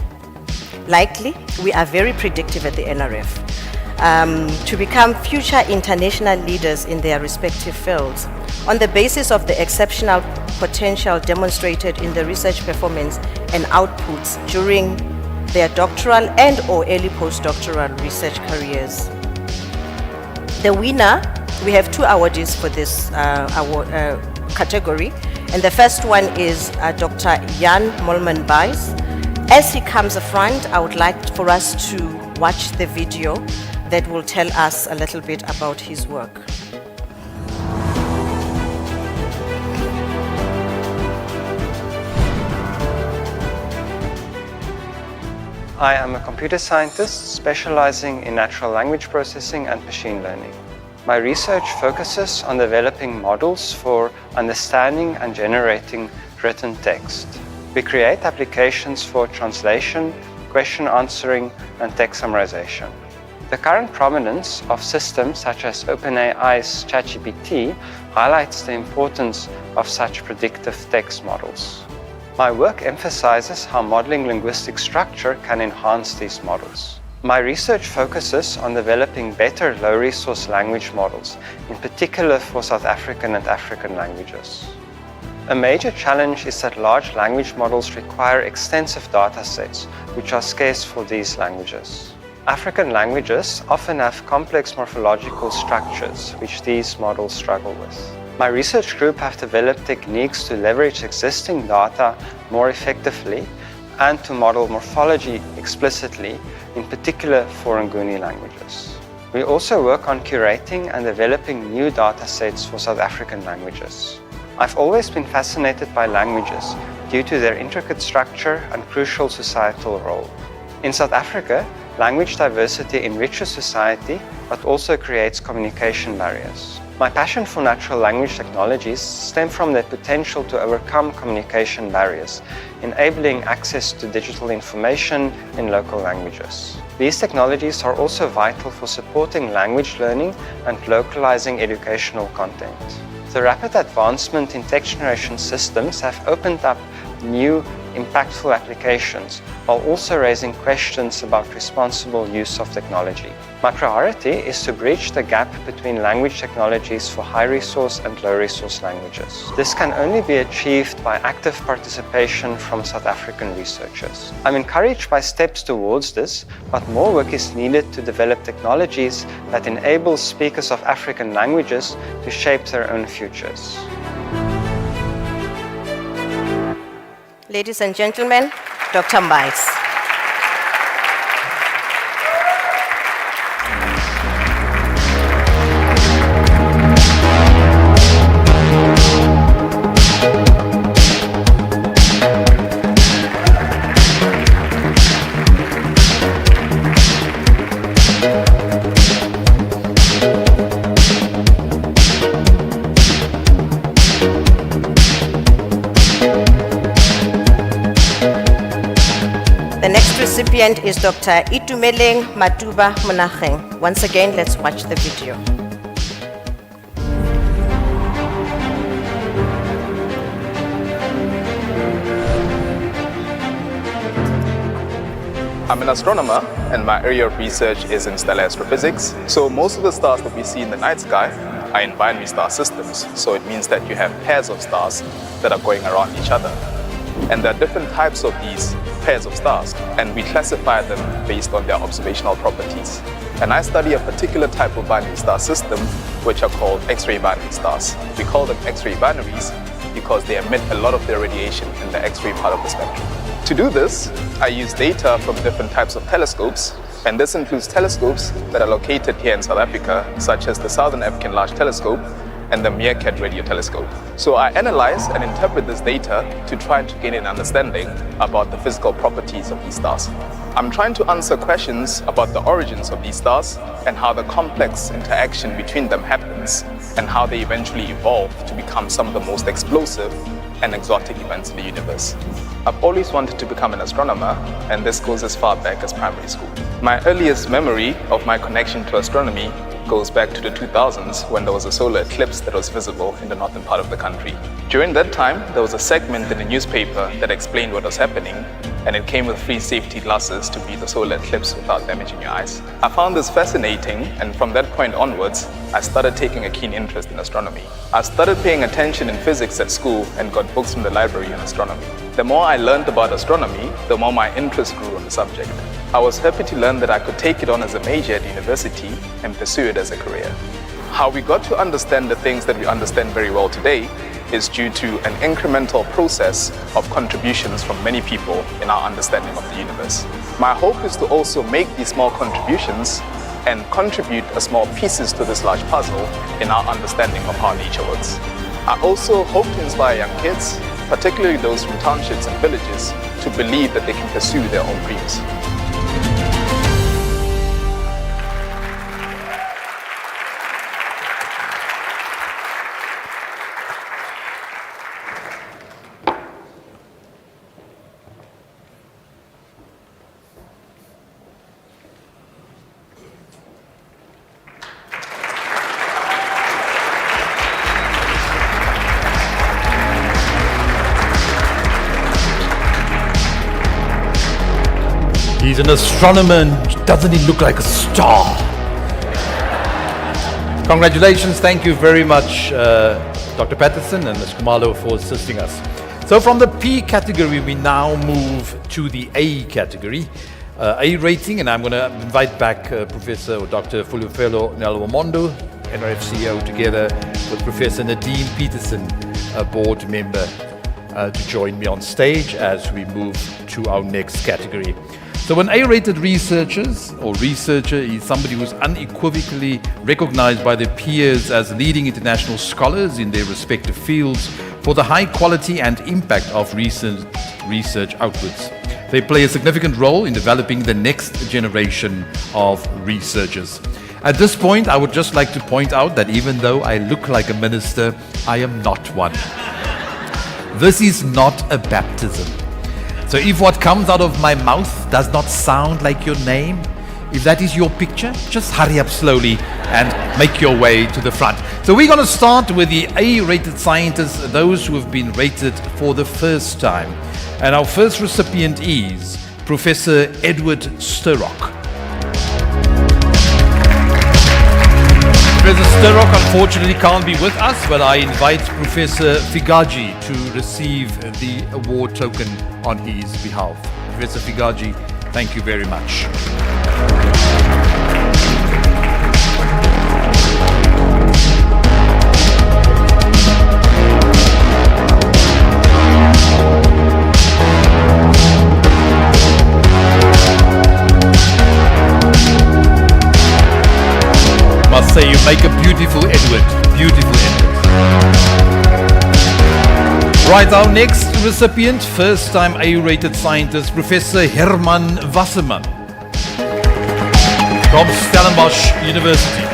we are very predictive at the NRF, to become future international leaders in their respective fields on the basis of the exceptional potential demonstrated in the research performance and outputs during their doctoral and or early postdoctoral research careers. The winner, we have 2 awardees for this category, and the first one is Dr. Jan Molman-Buys. As he comes front, I would like for us to watch the video that will tell us a little bit about his work. I am a computer scientist specializing in natural language processing and machine learning. My research focuses on developing models for understanding and generating written text. We create applications for translation, question answering, and text summarization. The current prominence of systems such as OpenAI's ChatGPT highlights the importance of such predictive text models. My work emphasizes how modeling linguistic structure can enhance these models. My research focuses on developing better low-resource language models, in particular for South African and African languages. A major challenge is that large language models require extensive data sets, which are scarce for these languages. African languages often have complex morphological structures, which these models struggle with. My research group have developed techniques to leverage existing data more effectively and to model morphology explicitly, in particular for Nguni languages. We also work on curating and developing new data sets for South African languages. I've always been fascinated by languages due to their intricate structure and crucial societal role. In South Africa, language diversity enriches society but also creates communication barriers. My passion for natural language technologies stems from their potential to overcome communication barriers, enabling access to digital information in local languages. These technologies are also vital for supporting language learning and localizing educational content. The rapid advancement in text generation systems have opened up new, impactful applications, while also raising questions about responsible use of technology. My priority is to bridge the gap between language technologies for high-resource and low-resource languages. This can only be achieved by active participation from South African researchers. I'm encouraged by steps towards this, but more work is needed to develop technologies that enable speakers of African languages to shape their own futures. Ladies and gentlemen, Dr. Buys. The next recipient is Dr. Itumeleng Matuba Monageng. Once again, let's watch the video. I'm an astronomer, and my area of research is in stellar astrophysics. So most of the stars that we see in the night sky are in binary star systems. So it means that you have pairs of stars that are going around each other. And there are different types of these pairs of stars, and we classify them based on their observational properties. And I study a particular type of binary star system, which are called X-ray binary stars. We call them X-ray binaries because they emit a lot of their radiation in the X-ray part of the spectrum. To do this, I use data from different types of telescopes, and this includes telescopes that are located here in South Africa, such as the Southern African Large Telescope and the Meerkat Radio Telescope. So I analyze and interpret this data to try to gain an understanding about the physical properties of these stars. I'm trying to answer questions about the origins of these stars and how the complex interaction between them happens and how they eventually evolve to become some of the most explosive and exotic events in the universe. I've always wanted to become an astronomer, and this goes as far back as primary school. My earliest memory of my connection to astronomy goes back to the 2000s when there was a solar eclipse that was visible in the northern part of the country. During that time, there was a segment in the newspaper that explained what was happening, and it came with free safety glasses to beat the solar eclipse without damaging your eyes. I found this fascinating, and from that point onwards, I started taking a keen interest in astronomy. I started paying attention in physics at school and got books from the library on astronomy. The more I learned about astronomy, the more my interest grew on the subject. I was happy to learn that I could take it on as a major at university and pursue it as a career. How we got to understand the things that we understand very well today is due to an incremental process of contributions from many people in our understanding of the universe. My hope is to also make these small contributions and contribute a small pieces to this large puzzle in our understanding of how nature works. I also hope to inspire young kids, particularly those from townships and villages, to believe that they can pursue their own dreams. He's an astronomer, and doesn't he look like a star? Congratulations, thank you very much, Dr. Patterson and Ms. Kumalo, for assisting us. So from the P category, we now move to the A category, A rating, and I'm going to invite back Professor or Dr. Fulufelo Nalwamondo, NRF CEO, together with Professor Nadine Peterson, a board member, to join me on stage as we move to our next category. So an A-rated researcher is somebody who's unequivocally recognized by their peers as leading international scholars in their respective fields for the high quality and impact of research outputs. They play a significant role in developing the next generation of researchers. At this point, I would just like to point out that even though I look like a minister, I am not one. This is not a baptism. So if what comes out of my mouth does not sound like your name, if that is your picture, just hurry up slowly and make your way to the front. So we're going to start with the A-rated scientists, those who have been rated for the first time. And our first recipient is Professor Edward Sturrock. Professor Sturrock unfortunately can't be with us, but I invite Professor Figaji to receive the award token on his behalf. Professor Figaji, thank you very much. Must say you make a beautiful Edward, beautiful Edward. Right, our next recipient, first time A-rated scientist, Professor Herman Wasserman from Stellenbosch University.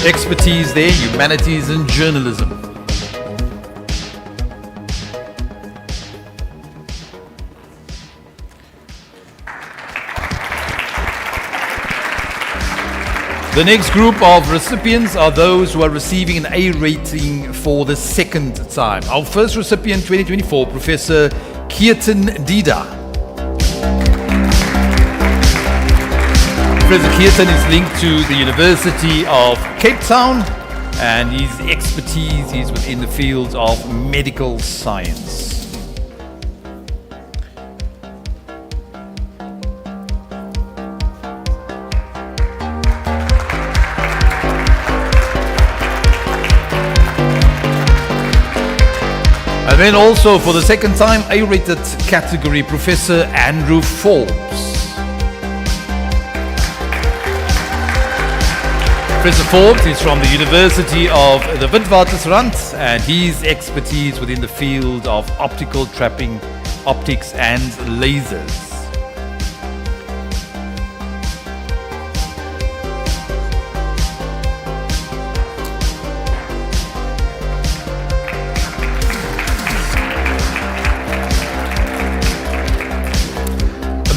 Expertise there, humanities and journalism. The next group of recipients are those who are receiving an A rating for the second time. Our first recipient 2024, Professor Keaton Dida. Professor Keaton is linked to the University of Cape Town, and his expertise is within the field of medical science. And then also for the second time, A-rated category, Professor Andrew Forbes. Professor Forbes is from the University of the Witwatersrand, and his expertise within the field of optical trapping, optics and lasers.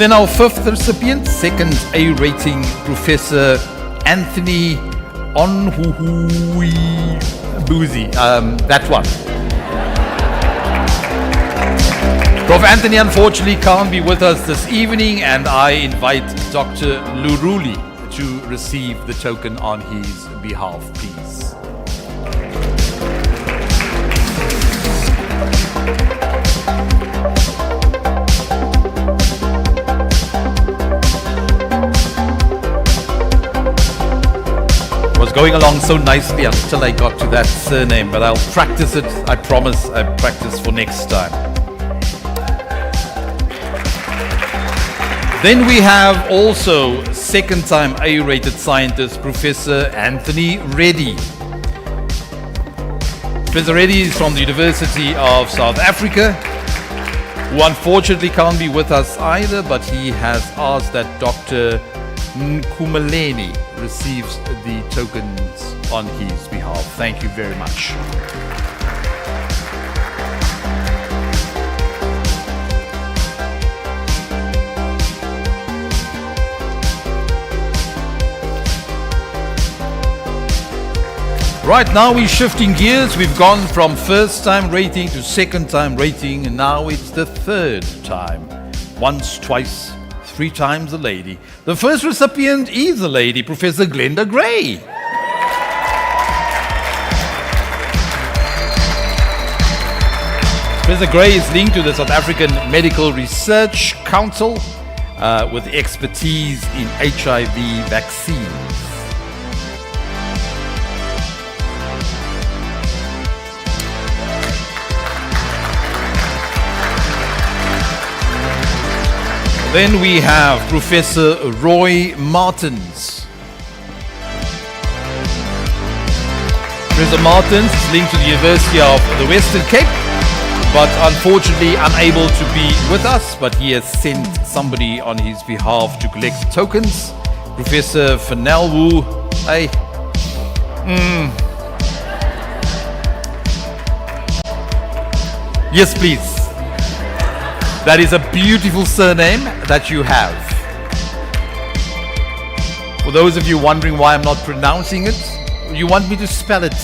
Then our fifth recipient, second A rating, Professor Anthony Onhuhui Boozy. That one. Prof. Anthony unfortunately can't be with us this evening, and I invite Dr. Luruli to receive the token on his behalf, please. Was going along so nicely until I got to that surname, but I'll practice it. I promise I'll practice for next time. Then we have also second time A-rated scientist, Professor Anthony Reddy. Professor Reddy is from the University of South Africa, who unfortunately can't be with us either, but he has asked that Dr. Nkumeleni receives the tokens on his behalf. Thank you very much. Right, now we're shifting gears. We've gone from first time rating to second time rating, and now it's the third time. Once, twice, three times a lady. The first recipient is a lady, Professor Glenda Gray. Professor Gray is linked to the South African Medical Research Council with expertise in HIV vaccines. Then we have Professor Roy Martins. Professor Martins is linked to the University of the Western Cape, but unfortunately unable to be with us, but he has sent somebody on his behalf to collect tokens. Professor Fanelwu. Hey. Yes, please. That is a beautiful surname that you have. For those of you wondering why I'm not pronouncing it, you want me to spell it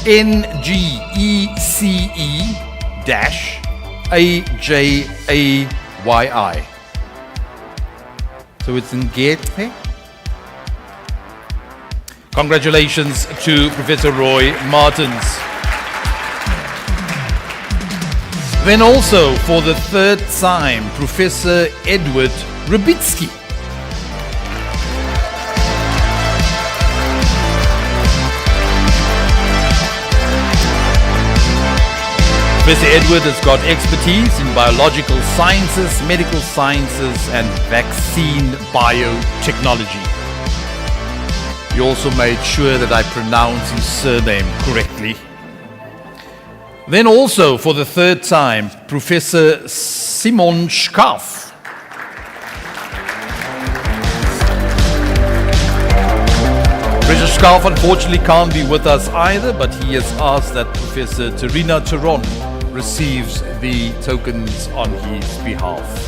NGECE-AJAYI. So it's Ngete. Congratulations to Professor Roy Martins. Then also, for the third time, Professor Edward Rubitsky. Professor Edward has got expertise in biological sciences, medical sciences, and vaccine biotechnology. He also made sure that I pronounce his surname correctly. Then also, for the third time, Professor Simon Schaaf. Professor Schaaf unfortunately can't be with us either, but he has asked that Professor Terina Teron receives the tokens on his behalf.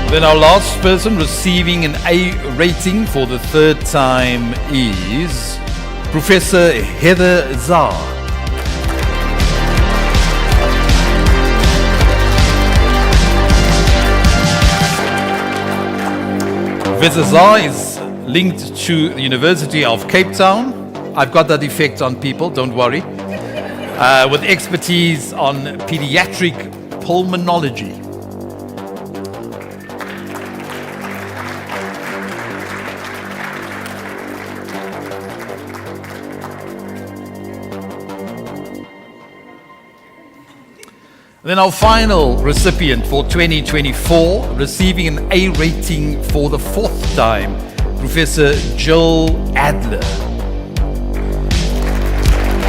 Then our last person receiving an A rating for the third time is Professor Heather Zah. Professor Zah is linked to the University of Cape Town. I've got that effect on people, don't worry. With expertise on pediatric pulmonology. Then our final recipient for 2024, receiving an A rating for the fourth time, Professor Jill Adler.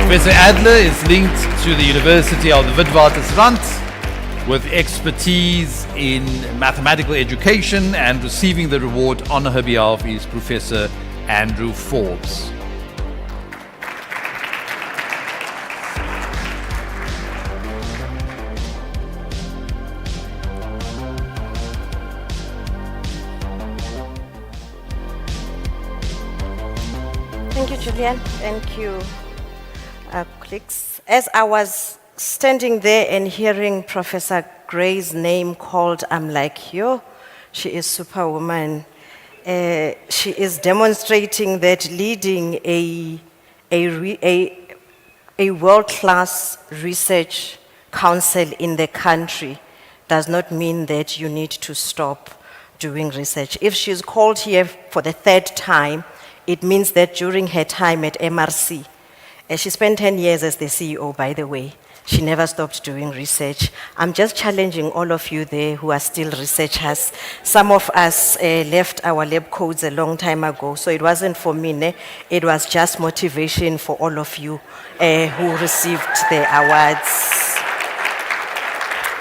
Professor Adler is linked to the University of the Witwatersrand with expertise in mathematical education, and receiving the reward on her behalf is Professor Andrew Forbes. Thank you, Julian. Thank you, colleagues. As I was standing there and hearing Professor Gray's name called, I'm like, yo, she is superwoman. She is demonstrating that leading a world-class research council in the country does not mean that you need to stop doing research. If she's called here for the third time, it means that during her time at MRC, she spent 10 years as the CEO, by the way. She never stopped doing research. I'm just challenging all of you there who are still researchers. Some of us left our lab codes a long time ago, so it wasn't for me, it was just motivation for all of you who received the awards.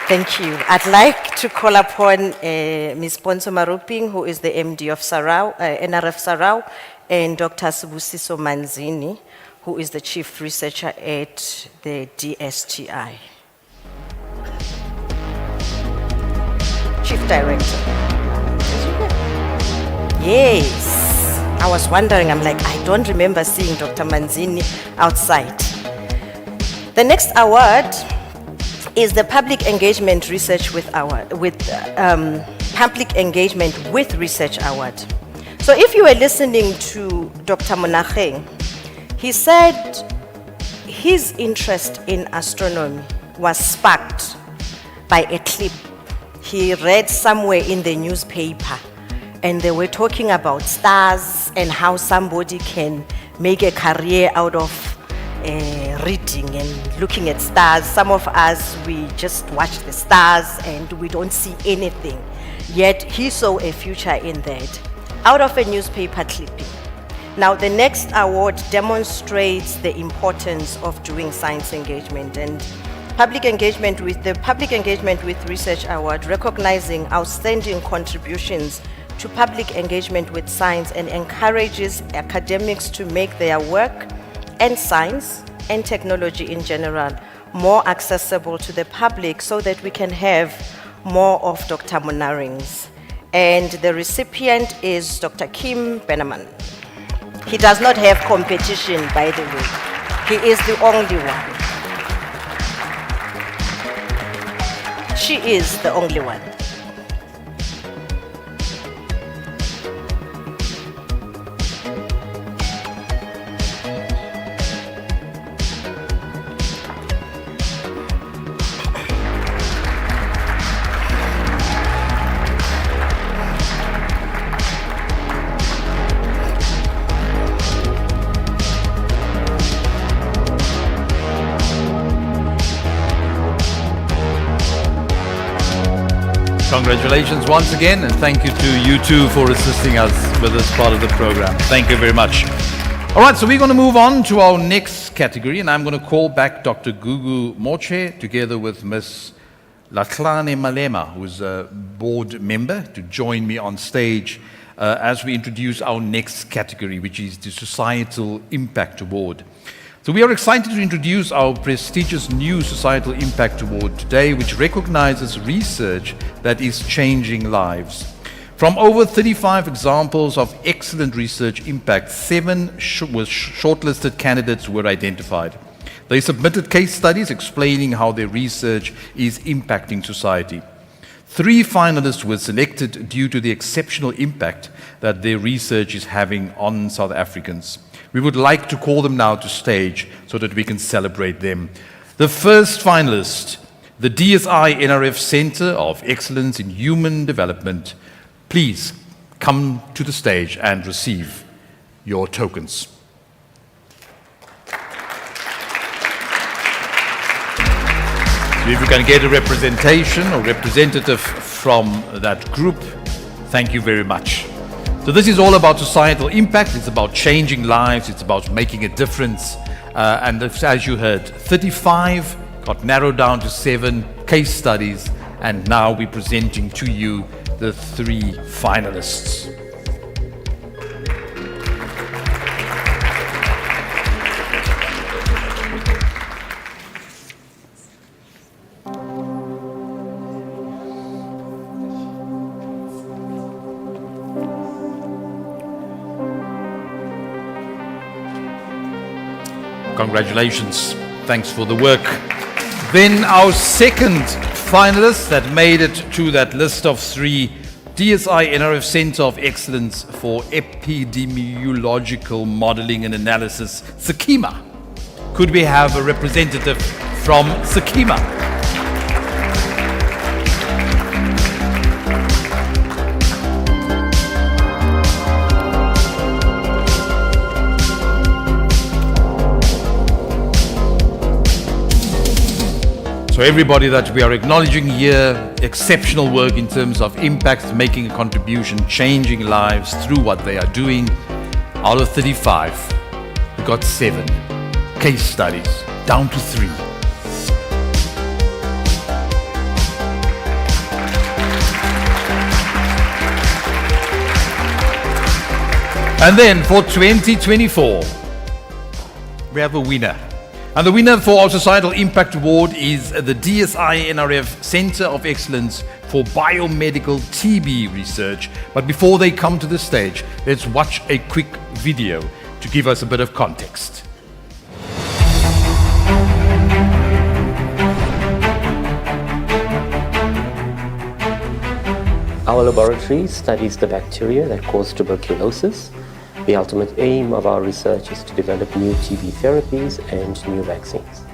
Thank you. I'd like to call upon Ms. Ponso Maruping, who is the MD of NRF Sarau, and Dr. Sibusiso Manzini, who is the Chief Researcher at the DSTI. Chief Director. Yes. I was wondering, I'm like, I don't remember seeing Dr. Manzini outside. The next award is the Public Engagement Research Public Engagement with Research Award. So if you were listening to Dr. Monageng, he said his interest in astronomy was sparked by a clip he read somewhere in the newspaper, and they were talking about stars and how somebody can make a career out of reading and looking at stars. Some of us, we just watch the stars and we don't see anything. Yet he saw a future in that, out of a newspaper clipping. Now, the next award demonstrates the importance of doing science engagement, and public engagement with the Public Engagement with Research Award, recognizing outstanding contributions to public engagement with science and encourages academics to make their work and science and technology in general more accessible to the public, so that we can have more of Dr. Monarengs. And the recipient is Dr. Kim Beneman. He does not have competition, by the way. He is the only one. She is the only one. Congratulations once again, and thank you to you two for assisting us with this part of the program. Thank you very much. All right, so we're going to move on to our next category, and I'm going to call back Dr. Gugu Moche together with Ms. Latlane Malema, who's a board member, to join me on stage as we introduce our next category, which is the Societal Impact Award. So we are excited to introduce our prestigious new Societal Impact Award today, which recognizes research that is changing lives. From over 35 examples of excellent research impact, 7 shortlisted candidates were identified. They submitted case studies explaining how their research is impacting society. 3 finalists were selected due to the exceptional impact that their research is having on South Africans. We would like to call them now to stage so that we can celebrate them. The first finalist, the DSI NRF Center of Excellence in Human Development. Please come to the stage and receive your tokens. So if you can get a representation or representative from that group, thank you very much. So this is all about societal impact. It's about changing lives. It's about making a difference. And as you heard, 35 got narrowed down to 7 case studies, and now we're presenting to you the 3 finalists. Congratulations. Thanks for the work. Then our second finalist that made it to that list of 3, DSI NRF Center of Excellence for Epidemiological Modeling and Analysis, Sakima. Could we have a representative from Sakima? So everybody that we are acknowledging here, exceptional work in terms of impact, making a contribution, changing lives through what they are doing. Out of 35, we got 7 case studies, down to 3. And then for 2024, we have a winner. And the winner for our Societal Impact Award is the DSI NRF Center of Excellence for Biomedical TB Research. But before they come to the stage, let's watch a quick video to give us a bit of context. Our laboratory studies the bacteria that cause tuberculosis. The ultimate aim of our research is to develop new TB therapies and new vaccines.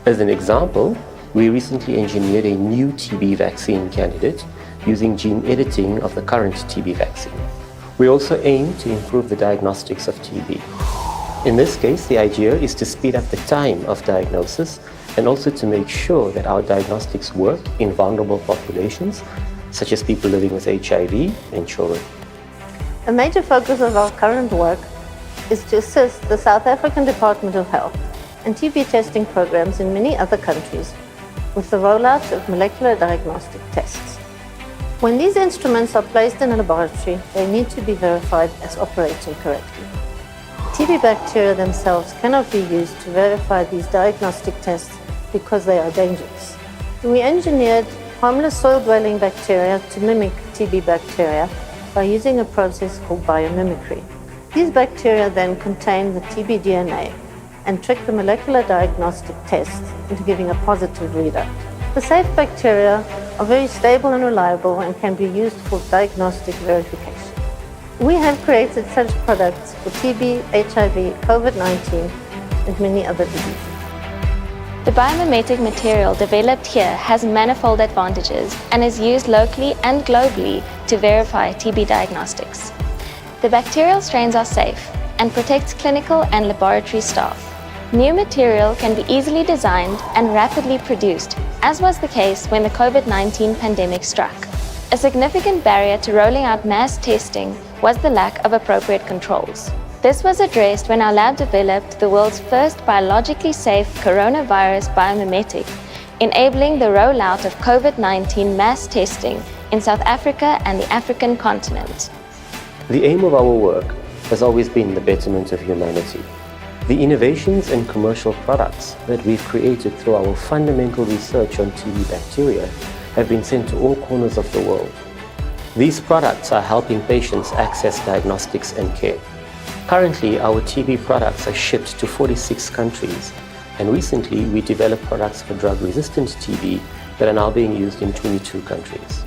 As an example, we recently engineered a new TB vaccine candidate using gene editing of the current TB vaccine. We also aim to improve the diagnostics of TB. In this case, the idea is to speed up the time of diagnosis and also to make sure that our diagnostics work in vulnerable populations, such as people living with HIV and children. A major focus of our current work is to assist the South African Department of Health and TB testing programs in many other countries with the rollout of molecular diagnostic tests. When these instruments are placed in a laboratory, they need to be verified as operating correctly. TB bacteria themselves cannot be used to verify these diagnostic tests because they are dangerous. We engineered harmless soil-dwelling bacteria to mimic TB bacteria by using a process called biomimicry. These bacteria then contain the TB DNA and trick the molecular diagnostic test into giving a positive readout. The safe bacteria are very stable and reliable and can be used for diagnostic verification. We have created such products for TB, HIV, COVID-19, and many other diseases. The biomimetic material developed here has manifold advantages and is used locally and globally to verify TB diagnostics. The bacterial strains are safe and protects clinical and laboratory staff. New material can be easily designed and rapidly produced, as was the case when the COVID-19 pandemic struck. A significant barrier to rolling out mass testing was the lack of appropriate controls. This was addressed when our lab developed the world's first biologically safe coronavirus biomimetic, enabling the rollout of COVID-19 mass testing in South Africa and the African continent. The aim of our work has always been the betterment of humanity. The innovations and commercial products that we've created through our fundamental research on TB bacteria have been sent to all corners of the world. These products are helping patients access diagnostics and care. Currently, our TB products are shipped to 46 countries, and recently we developed products for drug-resistant TB that are now being used in 22 countries.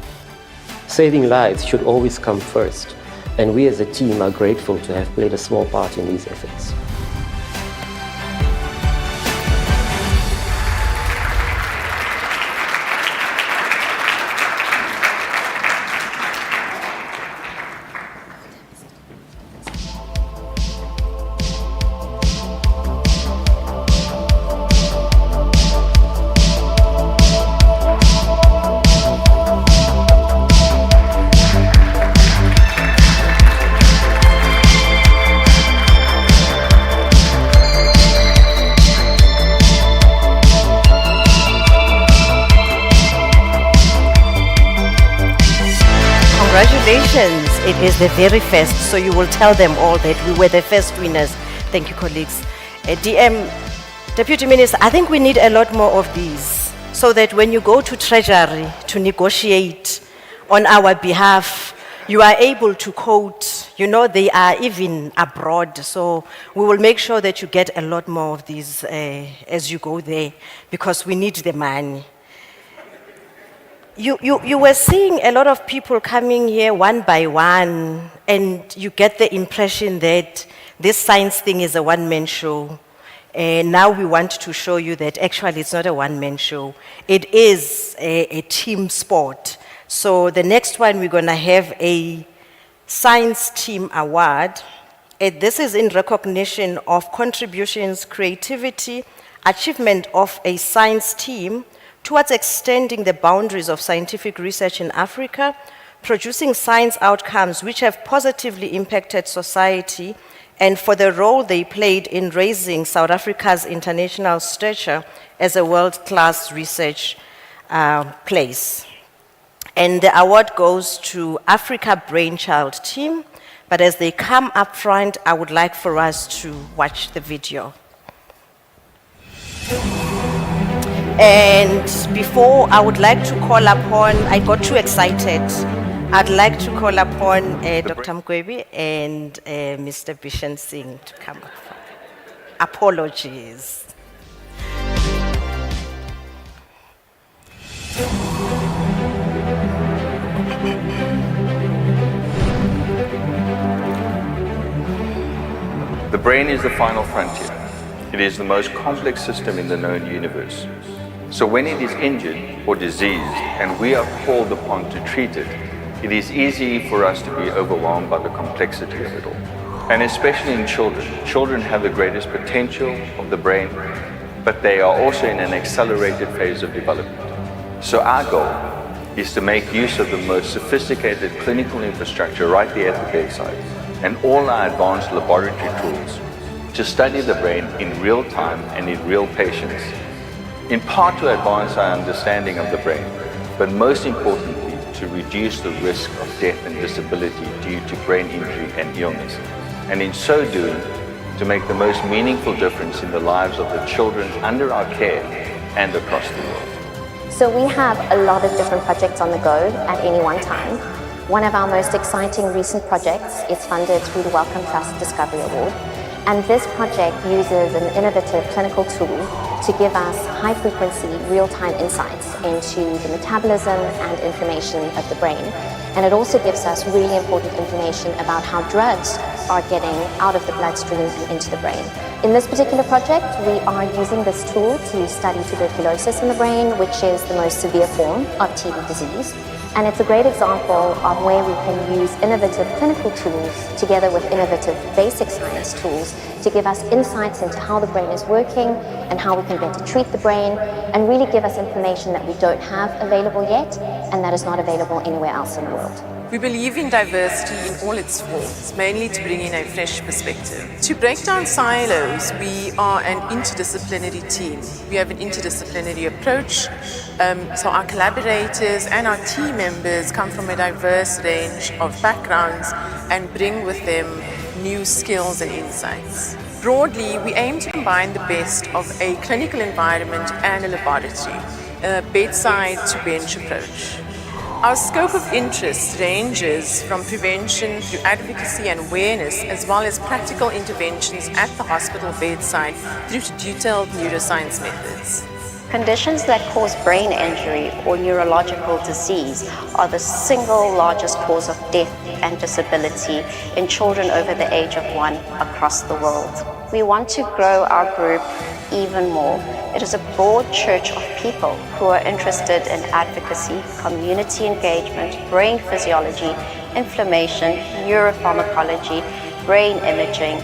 Saving lives should always come first, and we as a team are grateful to have played a small part in these efforts. it is the very first, so you will tell them all that we were the first winners. Thank you, colleagues. DM, Deputy Minister, I think we need a lot more of these, so that when you go to Treasury to negotiate on our behalf, you are able to quote, they are even abroad, so we will make sure that you get a lot more of these as you go there, because we need the money. You were seeing a lot of people coming here one by one, and you get the impression that this science thing is a one-man show. And now we want to show you that actually it's not a one-man show. It is a team sport. So the next one, we're going to have a Science Team Award. This is in recognition of contributions, creativity, achievement of a science team towards extending the boundaries of scientific research in Africa, producing science outcomes which have positively impacted society, and for the role they played in raising South Africa's international stature as a world-class research place. And the award goes to Africa Brainchild Team, but as they come up front, I would like for us to watch the video. And before, I would like to call upon, I got too excited. I'd like to call upon Dr. Mgwebi and Mr. Bishan Singh to come up. Apologies. The brain is the final frontier. It is the most complex system in the known universe. So when it is injured or diseased and we are called upon to treat it, it is easy for us to be overwhelmed by the complexity of it all. And especially in children. Children have the greatest potential of the brain, but they are also in an accelerated phase of development. So our goal is to make use of the most sophisticated clinical infrastructure right there at the bedside and all our advanced laboratory tools to study the brain in real time and in real patients, in part to advance our understanding of the brain, but most importantly, to reduce the risk of death and disability due to brain injury and illness, and in so doing, to make the most meaningful difference in the lives of the children under our care and across the world. So we have a lot of different projects on the go at any one time. One of our most exciting recent projects is funded through the Wellcome Trust Discovery Award. And this project uses an innovative clinical tool to give us high-frequency, real-time insights into the metabolism and inflammation of the brain. And it also gives us really important information about how drugs are getting out of the bloodstream and into the brain. In this particular project, we are using this tool to study tuberculosis in the brain, which is the most severe form of TB disease. And it's a great example of where we can use innovative clinical tools together with innovative basic science tools to give us insights into how the brain is working and how we can better treat the brain and really give us information that we don't have available yet and that is not available anywhere else in the world. We believe in diversity in all its forms, mainly to bring in a fresh perspective. To break down silos, we are an interdisciplinary team. We have an interdisciplinary approach, so our collaborators and our team members come from a diverse range of backgrounds and bring with them new skills and insights. Broadly, we aim to combine the best of a clinical environment and a laboratory, a bedside to bench approach. Our scope of interest ranges from prevention through advocacy and awareness, as well as practical interventions at the hospital bedside through to detailed neuroscience methods. Conditions that cause brain injury or neurological disease are the single largest cause of death and disability in children over the age of 1 across the world. We want to grow our group even more. It is a broad church of people who are interested in advocacy, community engagement, brain physiology, inflammation, neuropharmacology, brain imaging,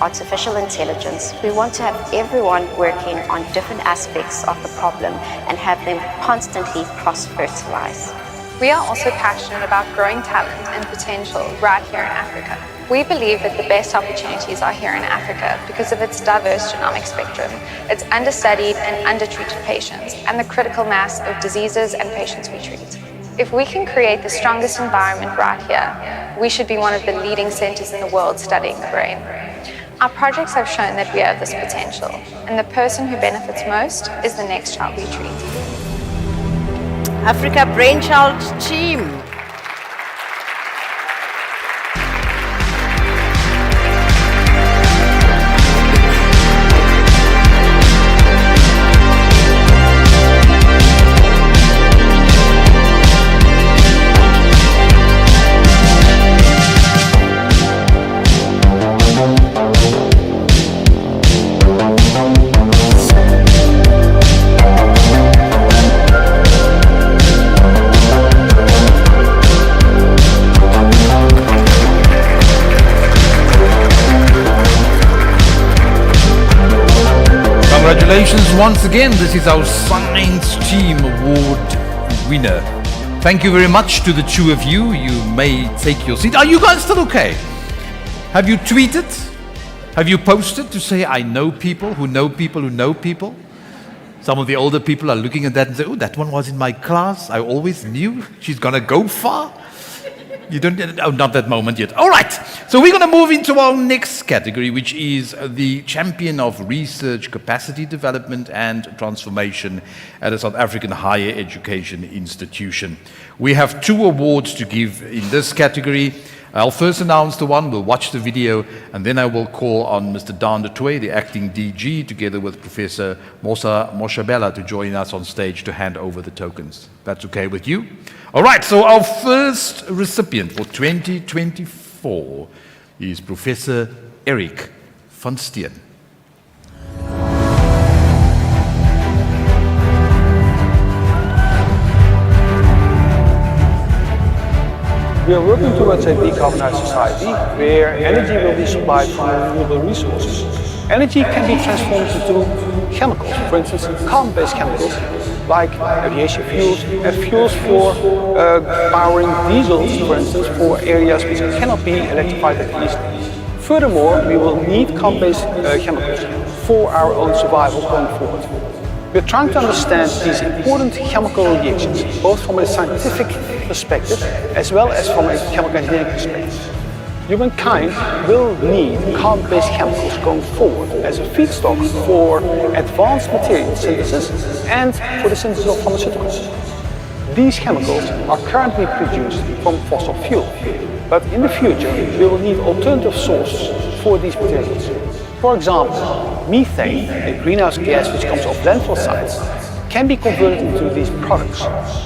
artificial intelligence. We want to have everyone working on different aspects of the problem and have them constantly cross-fertilize. We are also passionate about growing talent and potential right here in Africa. We believe that the best opportunities are here in Africa because of its diverse genomic spectrum, its understudied and undertreated patients, and the critical mass of diseases and patients we treat. If we can create the strongest environment right here, we should be one of the leading centers in the world studying the brain. Our projects have shown that we have this potential, and the person who benefits most is the next child we treat. Africa Brainchild Team. Congratulations once again. This is our Science Team Award winner. Thank you very much to the two of you. You may take your seat. Are you guys still okay? Have you tweeted? Have you posted to say, I know people who know people who know people? Some of the older people are looking at that and say, oh, that one was in my class. I always knew she's going to go far. You don't, oh, not that moment yet. All right, so we're going to move into our next category, which is the Champion of Research Capacity Development and Transformation at a South African higher education institution. We have 2 awards to give in this category. I'll first announce the one, we'll watch the video, and then I will call on Mr. Dan de Tooy, the acting DG, together with Professor Mosa Moshabela to join us on stage to hand over the tokens. That's okay with you? All right, so our first recipient for 2024 is Professor Eric van Steen. We are working towards a decarbonized society where energy will be supplied from renewable resources. Energy can be transformed into chemicals, for instance, carbon-based chemicals like aviation fuels and fuels for powering diesels, for instance, for areas which cannot be electrified that easily. Furthermore, we will need carbon-based chemicals for our own survival going forward. We're trying to understand these important chemical reactions, both from a scientific perspective as well as from a chemical engineering perspective. Humankind will need carbon-based chemicals going forward as a feedstock for advanced material synthesis and for the synthesis of pharmaceuticals. These chemicals are currently produced from fossil fuel, but in the future we will need alternative sources for these materials. For example, methane, a greenhouse gas which comes off landfill sites, can be converted into these products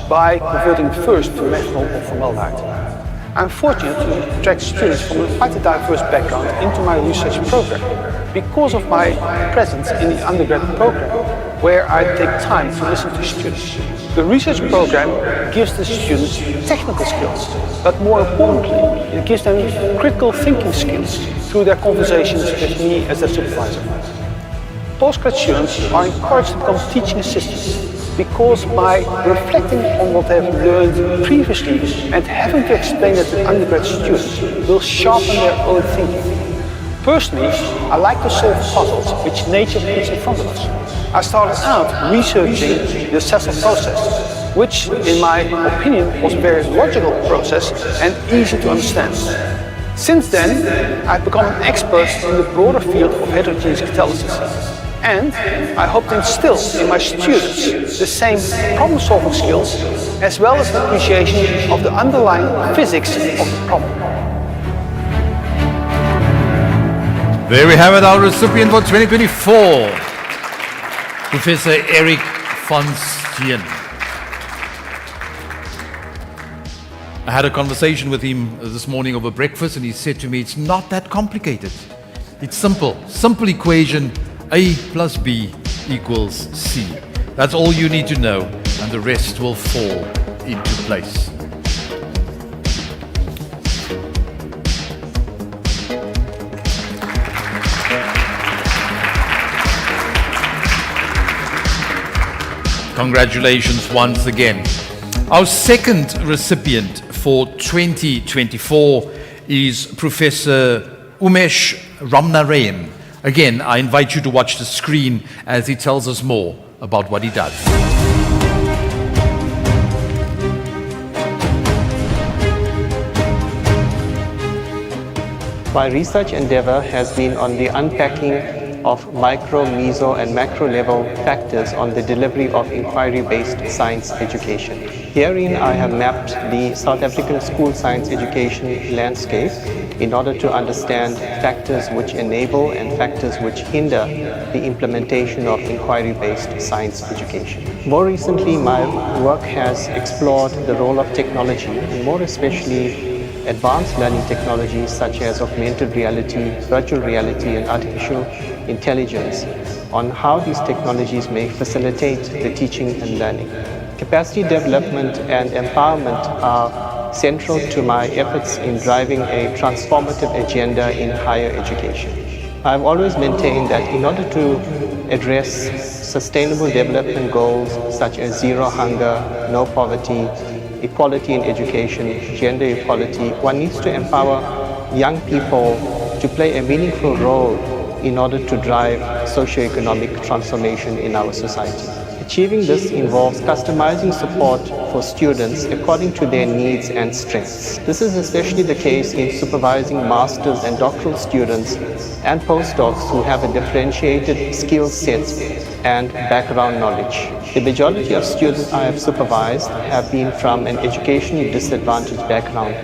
by converting first to methanol or formaldehyde. I'm fortunate to attract students from quite a diverse background into my research program because of my presence in the undergrad program, where I take time to listen to students. The research program gives the students technical skills, but more importantly, it gives them critical thinking skills through their conversations with me as their supervisor. Postgrad students are encouraged to become teaching assistants because by reflecting on what they have learned previously and having to explain it to undergrad students will sharpen their own thinking. Personally, I like to solve puzzles which nature puts in front of us. I started out researching the Cecil process, which in my opinion was a very logical process and easy to understand. Since then, I've become an expert in the broader field of heterogeneous catalysis. And I hope to instill in my students the same problem-solving skills as well as an appreciation of the underlying physics of the problem. There we have it, our recipient for 2024, Professor Eric van Steen. I had a conversation with him this morning over breakfast and he said to me, it's not that complicated. It's simple equation, A plus B equals C. That's all you need to know and the rest will fall into place. Congratulations once again. Our second recipient for 2024 is Professor Umesh Ramnarayan. Again, I invite you to watch the screen as he tells us more about what he does. My research endeavor has been on the unpacking of micro, meso, and macro level factors on the delivery of inquiry-based science education. Herein, I have mapped the South African school science education landscape in order to understand factors which enable and factors which hinder the implementation of inquiry-based science education. More recently, my work has explored the role of technology, and more especially advanced learning technologies such as augmented reality, virtual reality, and artificial intelligence on how these technologies may facilitate the teaching and learning. Capacity development and empowerment are central to my efforts in driving a transformative agenda in higher education. I've always maintained that in order to address sustainable development goals such as zero hunger, no poverty, equality in education, gender equality, one needs to empower young people to play a meaningful role in order to drive socioeconomic transformation in our society. Achieving this involves customizing support for students according to their needs and strengths. This is especially the case in supervising master's and doctoral students and postdocs who have a differentiated skill set and background knowledge. The majority of students I have supervised have been from an educationally disadvantaged background,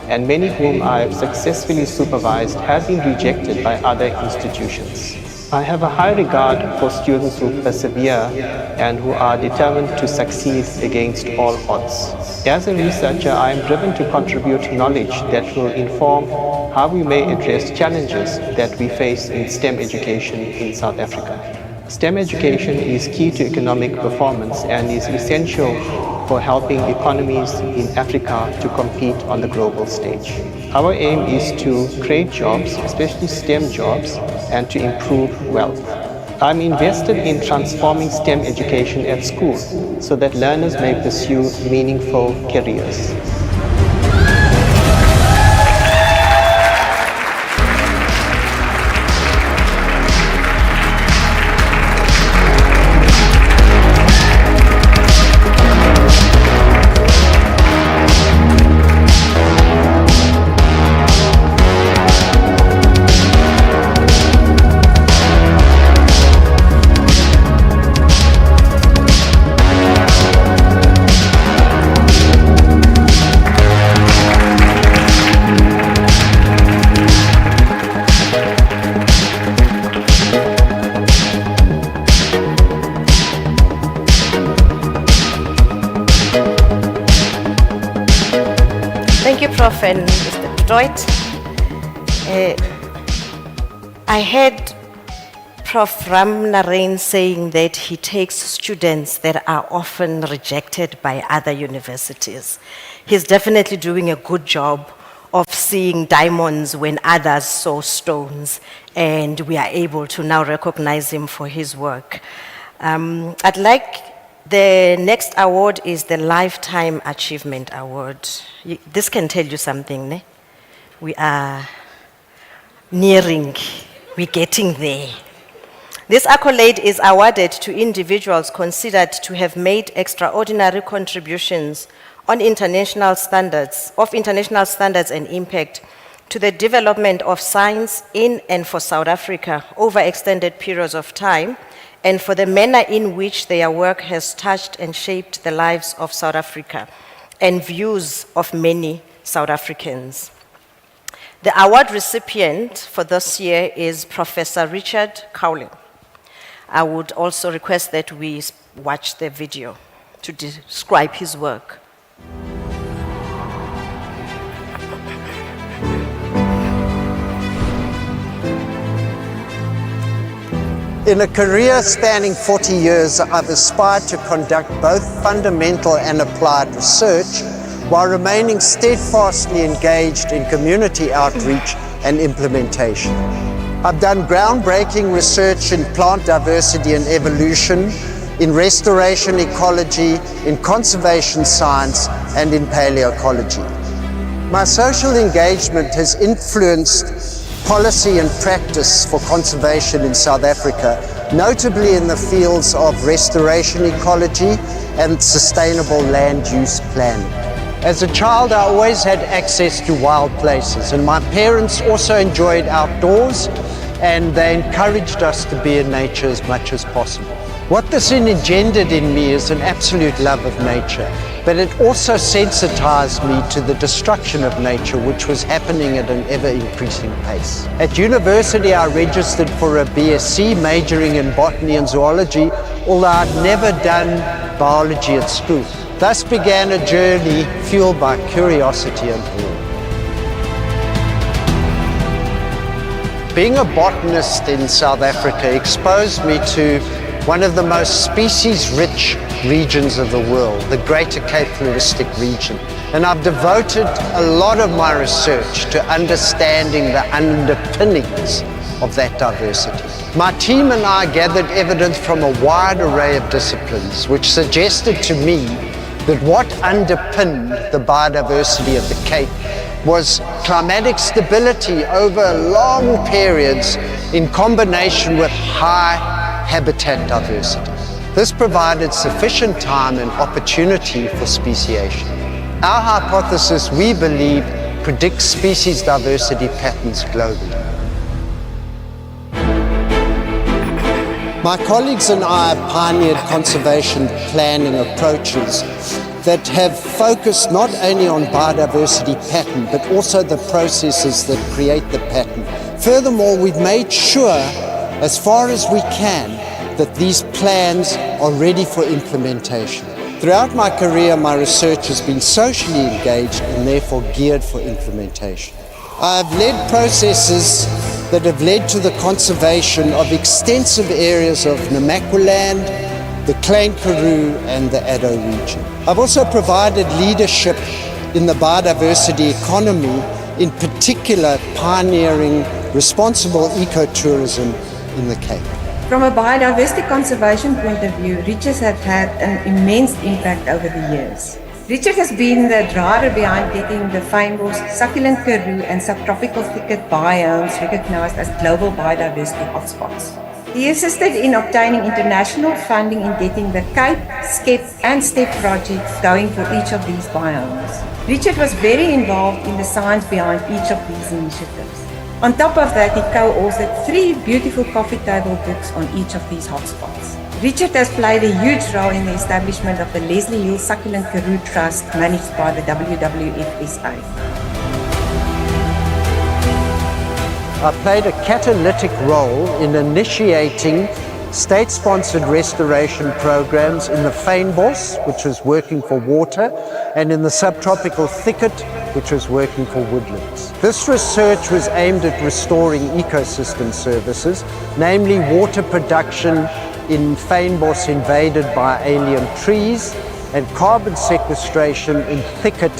and many whom I have successfully supervised have been rejected by other institutions. I have a high regard for students who persevere and who are determined to succeed against all odds. As a researcher, I am driven to contribute knowledge that will inform how we may address challenges that we face in STEM education in South Africa. STEM education is key to economic performance and is essential for helping economies in Africa to compete on the global stage. Our aim is to create jobs, especially STEM jobs, and to improve wealth. I'm invested in transforming STEM education at school so that learners may pursue meaningful careers. Thank you, Prof. and Mr. Detroit. I heard Prof. Ram Narain saying that he takes students that are often rejected by other universities. He's definitely doing a good job of seeing diamonds when others saw stones, and we are able to now recognize him for his work. The next award is the Lifetime Achievement Award. This can tell you something, ne? We are nearing, we're getting there. This accolade is awarded to individuals considered to have made extraordinary contributions on international standards and impact to the development of science in and for South Africa over extended periods of time, and for the manner in which their work has touched and shaped the lives of South Africa and views of many South Africans. The award recipient for this year is Professor Richard Cowling. I would also request that we watch the video to describe his work. In a career spanning 40 years, I've aspired to conduct both fundamental and applied research while remaining steadfastly engaged in community outreach and implementation. I've done groundbreaking research in plant diversity and evolution, in restoration ecology, in conservation science, and in paleoecology. My social engagement has influenced policy and practice for conservation in South Africa, notably in the fields of restoration ecology and sustainable land use planning. As a child, I always had access to wild places, and my parents also enjoyed outdoors, and they encouraged us to be in nature as much as possible. What this engendered in me is an absolute love of nature, but it also sensitized me to the destruction of nature, which was happening at an ever-increasing pace. At university, I registered for a BSc majoring in botany and zoology, although I'd never done biology at school. Thus began a journey fueled by curiosity and awe. Being a botanist in South Africa exposed me to one of the most species-rich regions of the world, the Greater Cape Floristic region. And I've devoted a lot of my research to understanding the underpinnings of that diversity. My team and I gathered evidence from a wide array of disciplines, which suggested to me that what underpinned the biodiversity of the Cape was climatic stability over long periods in combination with high habitat diversity. This provided sufficient time and opportunity for speciation. Our hypothesis, we believe, predicts species diversity patterns globally. My colleagues and I have pioneered conservation planning approaches that have focused not only on biodiversity pattern, but also the processes that create the pattern. Furthermore, we've made sure, as far as we can, that these plans are ready for implementation. Throughout my career, my research has been socially engaged and therefore geared for implementation. I have led processes that have led to the conservation of extensive areas of Namaqualand, the Klein Karoo and the Addo region. I've also provided leadership in the biodiversity economy, in particular pioneering responsible ecotourism in the Cape. From a biodiversity conservation point of view, Richard has had an immense impact over the years. Richard has been the driver behind getting the famous succulent karoo and subtropical thicket biomes recognized as global biodiversity hotspots. He assisted in obtaining international funding in getting the Cape, SCEP and STEP projects going for each of these biomes. Richard was very involved in the science behind each of these initiatives. On top of that, he co-authored 3 beautiful coffee table books on each of these hotspots. Richard has played a huge role in the establishment of the Leslie Hill Succulent Karoo Trust managed by the WWF-SA. I played a catalytic role in initiating state-sponsored restoration programs in the fynbos, which was working for water, and in the subtropical thicket, which was working for woodlands. This research was aimed at restoring ecosystem services, namely water production in fynbos invaded by alien trees and carbon sequestration in thicket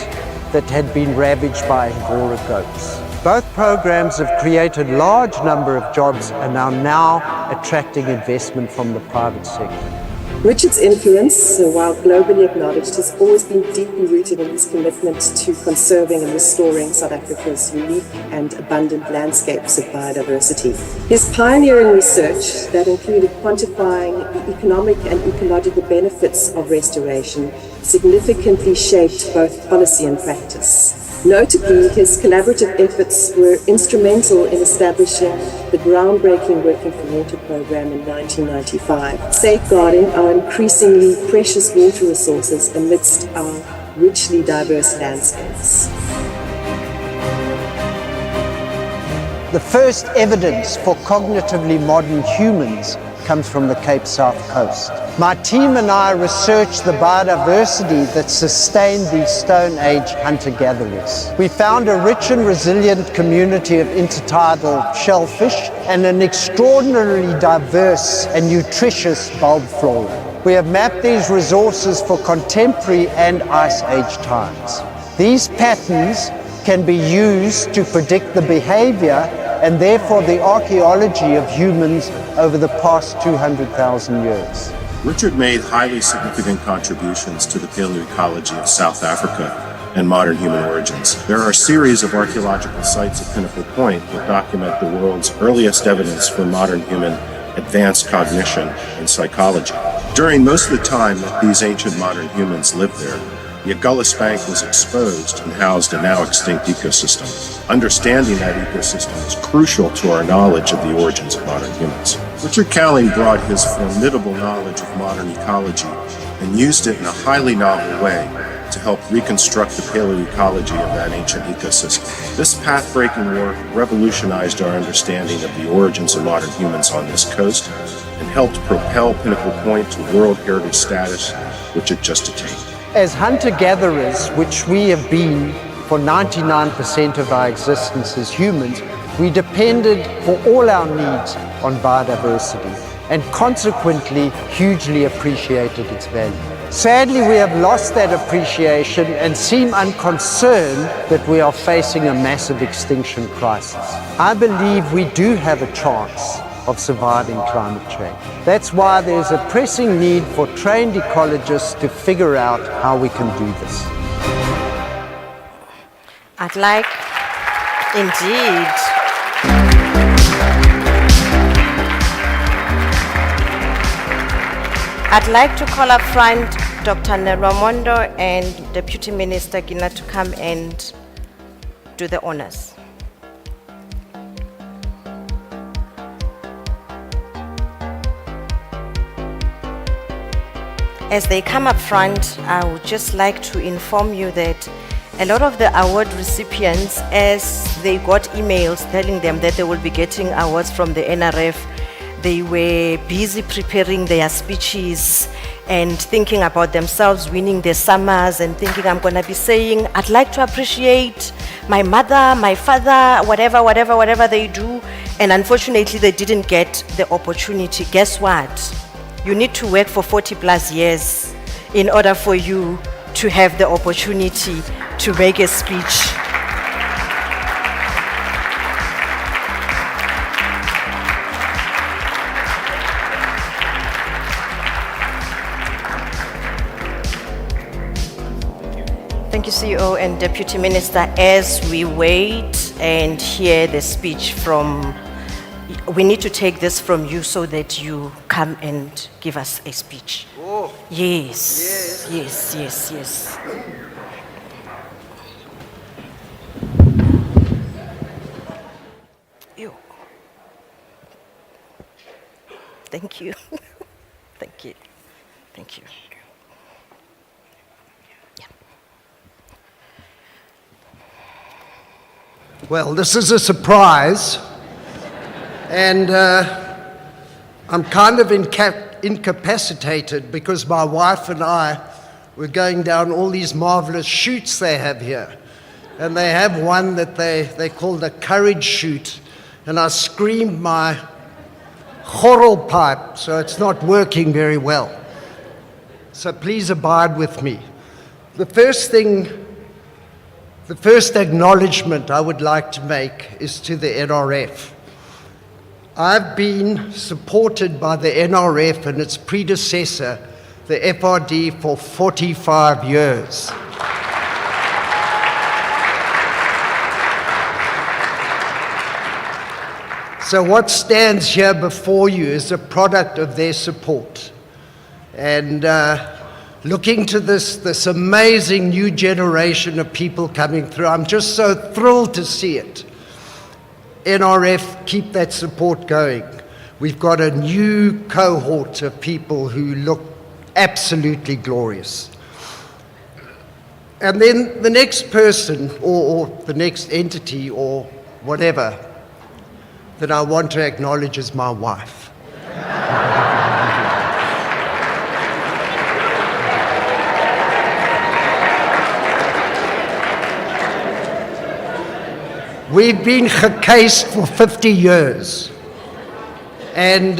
that had been ravaged by Angora goats. Both programs have created a large number of jobs and are now attracting investment from the private sector. Richard's influence, while globally acknowledged, has always been deeply rooted in his commitment to conserving and restoring South Africa's unique and abundant landscapes of biodiversity. His pioneering research that included quantifying the economic and ecological benefits of restoration significantly shaped both policy and practice. Notably, his collaborative efforts were instrumental in establishing the groundbreaking Working for Water program in 1995, safeguarding our increasingly precious water resources amidst our richly diverse landscapes. The first evidence for cognitively modern humans comes from the Cape South Coast. My team and I researched the biodiversity that sustained these Stone Age hunter-gatherers. We found a rich and resilient community of intertidal shellfish and an extraordinarily diverse and nutritious bulb flora. We have mapped these resources for contemporary and Ice Age times. These patterns can be used to predict the behavior and therefore the archaeology of humans over the past 200,000 years. Richard made highly significant contributions to the paleoecology of South Africa and modern human origins. There are a series of archaeological sites at Pinnacle Point that document the world's earliest evidence for modern human advanced cognition and psychology. During most of the time that these ancient modern humans lived there, the Agulhas Bank was exposed and housed a now extinct ecosystem. Understanding that ecosystem is crucial to our knowledge of the origins of modern humans. Richard Cowling brought his formidable knowledge of modern ecology and used it in a highly novel way to help reconstruct the paleoecology of that ancient ecosystem. This path-breaking work revolutionized our understanding of the origins of modern humans on this coast and helped propel Pinnacle Point to World Heritage status, which it just attained. As hunter-gatherers, which we have been for 99% of our existence as humans, we depended for all our needs on biodiversity and consequently hugely appreciated its value. Sadly, we have lost that appreciation and seem unconcerned that we are facing a massive extinction crisis. I believe we do have a chance of surviving climate change. That's why there's a pressing need for trained ecologists to figure out how we can do this. I'd like, indeed. I'd like to call up front Dr. Neramondo and Deputy Minister Gina to come and do the honors. As they come up front, I would just like to inform you that a lot of the award recipients, as they got emails telling them that they will be getting awards from the NRF, they were busy preparing their speeches and thinking about themselves winning their summers and thinking, I'm going to be saying, I'd like to appreciate my mother, my father, whatever they do. And unfortunately, they didn't get the opportunity. Guess what? You need to work for 40 plus years in order for you to have the opportunity to make a speech. Thank you, CEO and Deputy Minister. As we wait and hear the speech from, we need to take this from you so that you come and give us a speech. Oh. Yes, yes. You. Thank you. Thank you. Thank you. Well, this is a surprise, and I'm kind of incapacitated because my wife and I were going down all these marvelous chutes they have here. And they have one that they call the courage chute, and I screamed my choral pipe, so it's not working very well. So please abide with me. The first acknowledgement I would like to make is to the NRF. I've been supported by the NRF and its predecessor, the FRD, for 45 years. So what stands here before you is a product of their support. And looking to this amazing new generation of people coming through, I'm just so thrilled to see it. NRF, keep that support going. We've got a new cohort of people who look absolutely glorious. And then the next person, or the next entity, or whatever, that I want to acknowledge is my wife. We've been gecased for 50 years. And,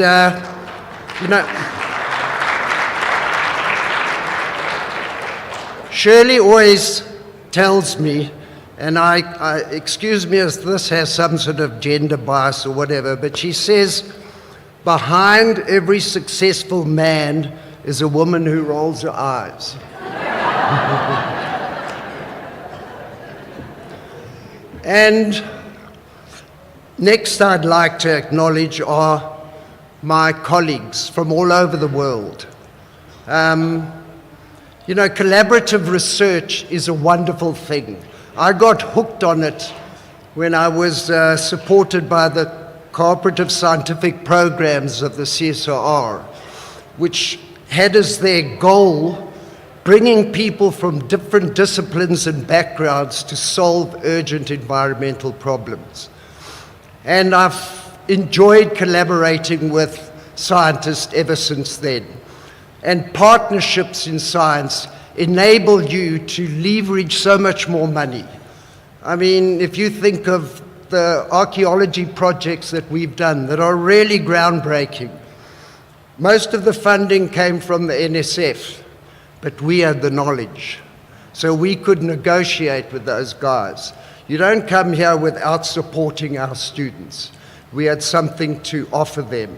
Shirley always tells me, and I excuse me as this has some sort of gender bias or whatever, but she says, behind every successful man is a woman who rolls her eyes. And next I'd like to acknowledge are my colleagues from all over the world. You know, collaborative research is a wonderful thing. I got hooked on it when I was supported by the cooperative scientific programs of the CSIR, which had as their goal bringing people from different disciplines and backgrounds to solve urgent environmental problems. And I've enjoyed collaborating with scientists ever since then. And partnerships in science enable you to leverage so much more money. I mean, if you think of the archaeology projects that we've done that are really groundbreaking, most of the funding came from the NSF, but we had the knowledge. So we could negotiate with those guys. You don't come here without supporting our students. We had something to offer them.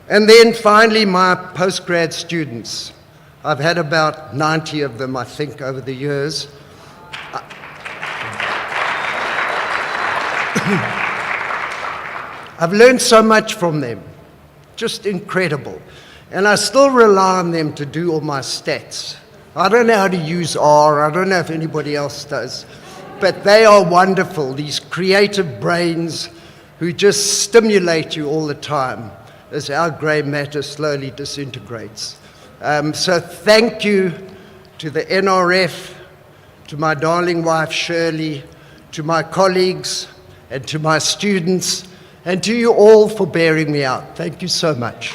And then finally, my postgrad students. I've had about 90 of them, I think, over the years. I've learned so much from them, just incredible. And I still rely on them to do all my stats. I don't know how to use R, I don't know if anybody else does, but they are wonderful, these creative brains who just stimulate you all the time as our grey matter slowly disintegrates. So thank you to the NRF, to my darling wife Shirley, to my colleagues, and to my students, and to you all for bearing me out. Thank you so much.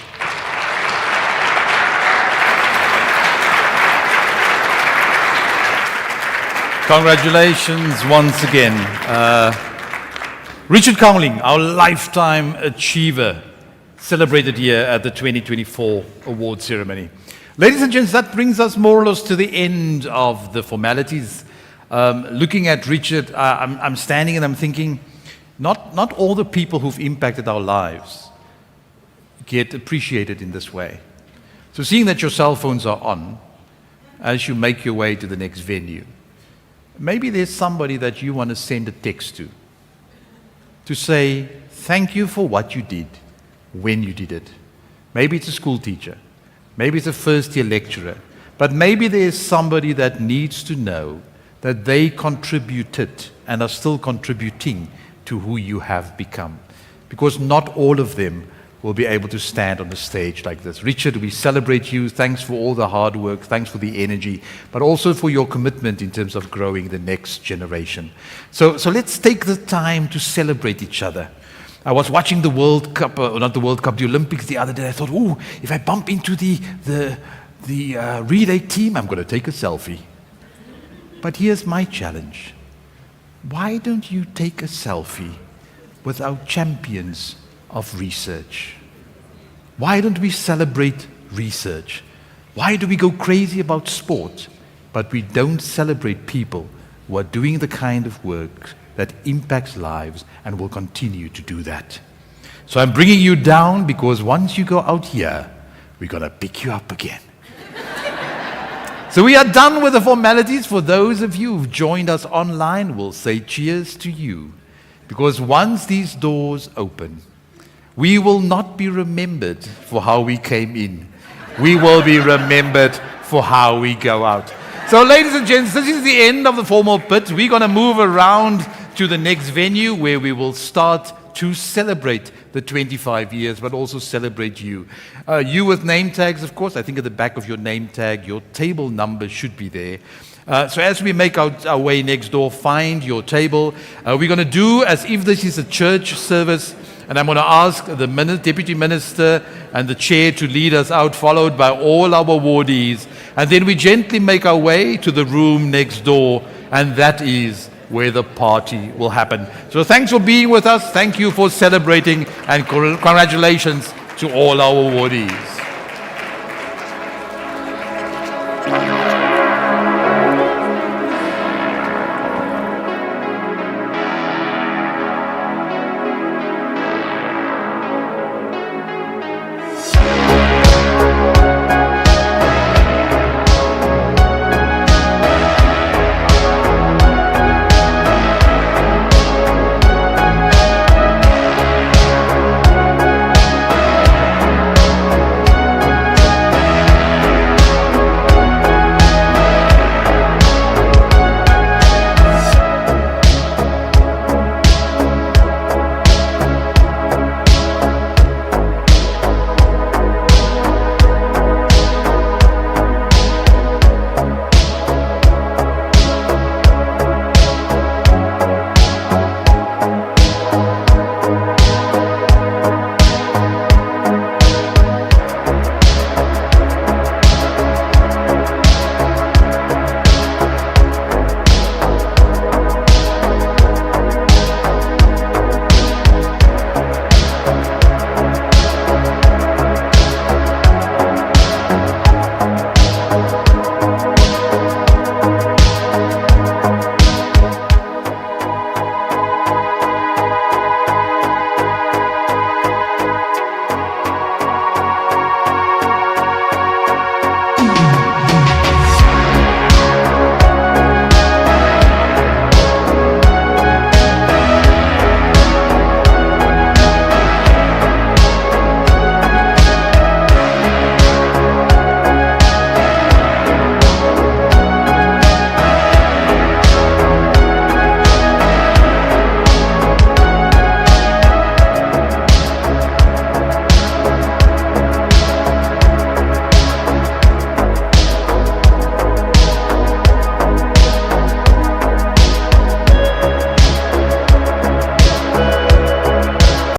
Congratulations once again. Richard Cowling, our lifetime achiever, celebrated here at the 2024 Awards Ceremony. Ladies and gents, that brings us more or less to the end of the formalities. Looking at Richard, I'm standing and I'm thinking, not all the people who've impacted our lives get appreciated in this way. So seeing that your cell phones are on as you make your way to the next venue, maybe there's somebody that you want to send a text to say, thank you for what you did, when you did it. Maybe it's a school teacher, maybe it's a first-year lecturer, but maybe there's somebody that needs to know that they contributed and are still contributing to who you have become. Because not all of them will be able to stand on the stage like this. Richard, we celebrate you. Thanks for all the hard work. Thanks for the energy, but also for your commitment in terms of growing the next generation. So let's take the time to celebrate each other. I was watching the World Cup, not the World Cup, the Olympics the other day. I thought, oh, if I bump into the relay team, I'm going to take a selfie. But here's my challenge. Why don't you take a selfie with our champions of research? Why don't we celebrate research? Why do we go crazy about sport, but we don't celebrate people who are doing the kind of work that impacts lives and will continue to do that? So I'm bringing you down because once you go out here, we're going to pick you up again. So we are done with the formalities. For those of you who've joined us online, we'll say cheers to you. Because once these doors open, we will not be remembered for how we came in. We will be remembered for how we go out. So ladies and gents, this is the end of the formal bit. We're going to move around to the next venue where we will start to celebrate the 25 years, but also celebrate you. You with name tags, of course. I think at the back of your name tag, your table number should be there. So as we make our way next door, find your table. We're going to do as if this is a church service, and I'm going to ask the Deputy Minister and the Chair to lead us out, followed by all our awardees. And then we gently make our way to the room next door, and that is where the party will happen. So thanks for being with us. Thank you for celebrating, and congratulations to all our awardees.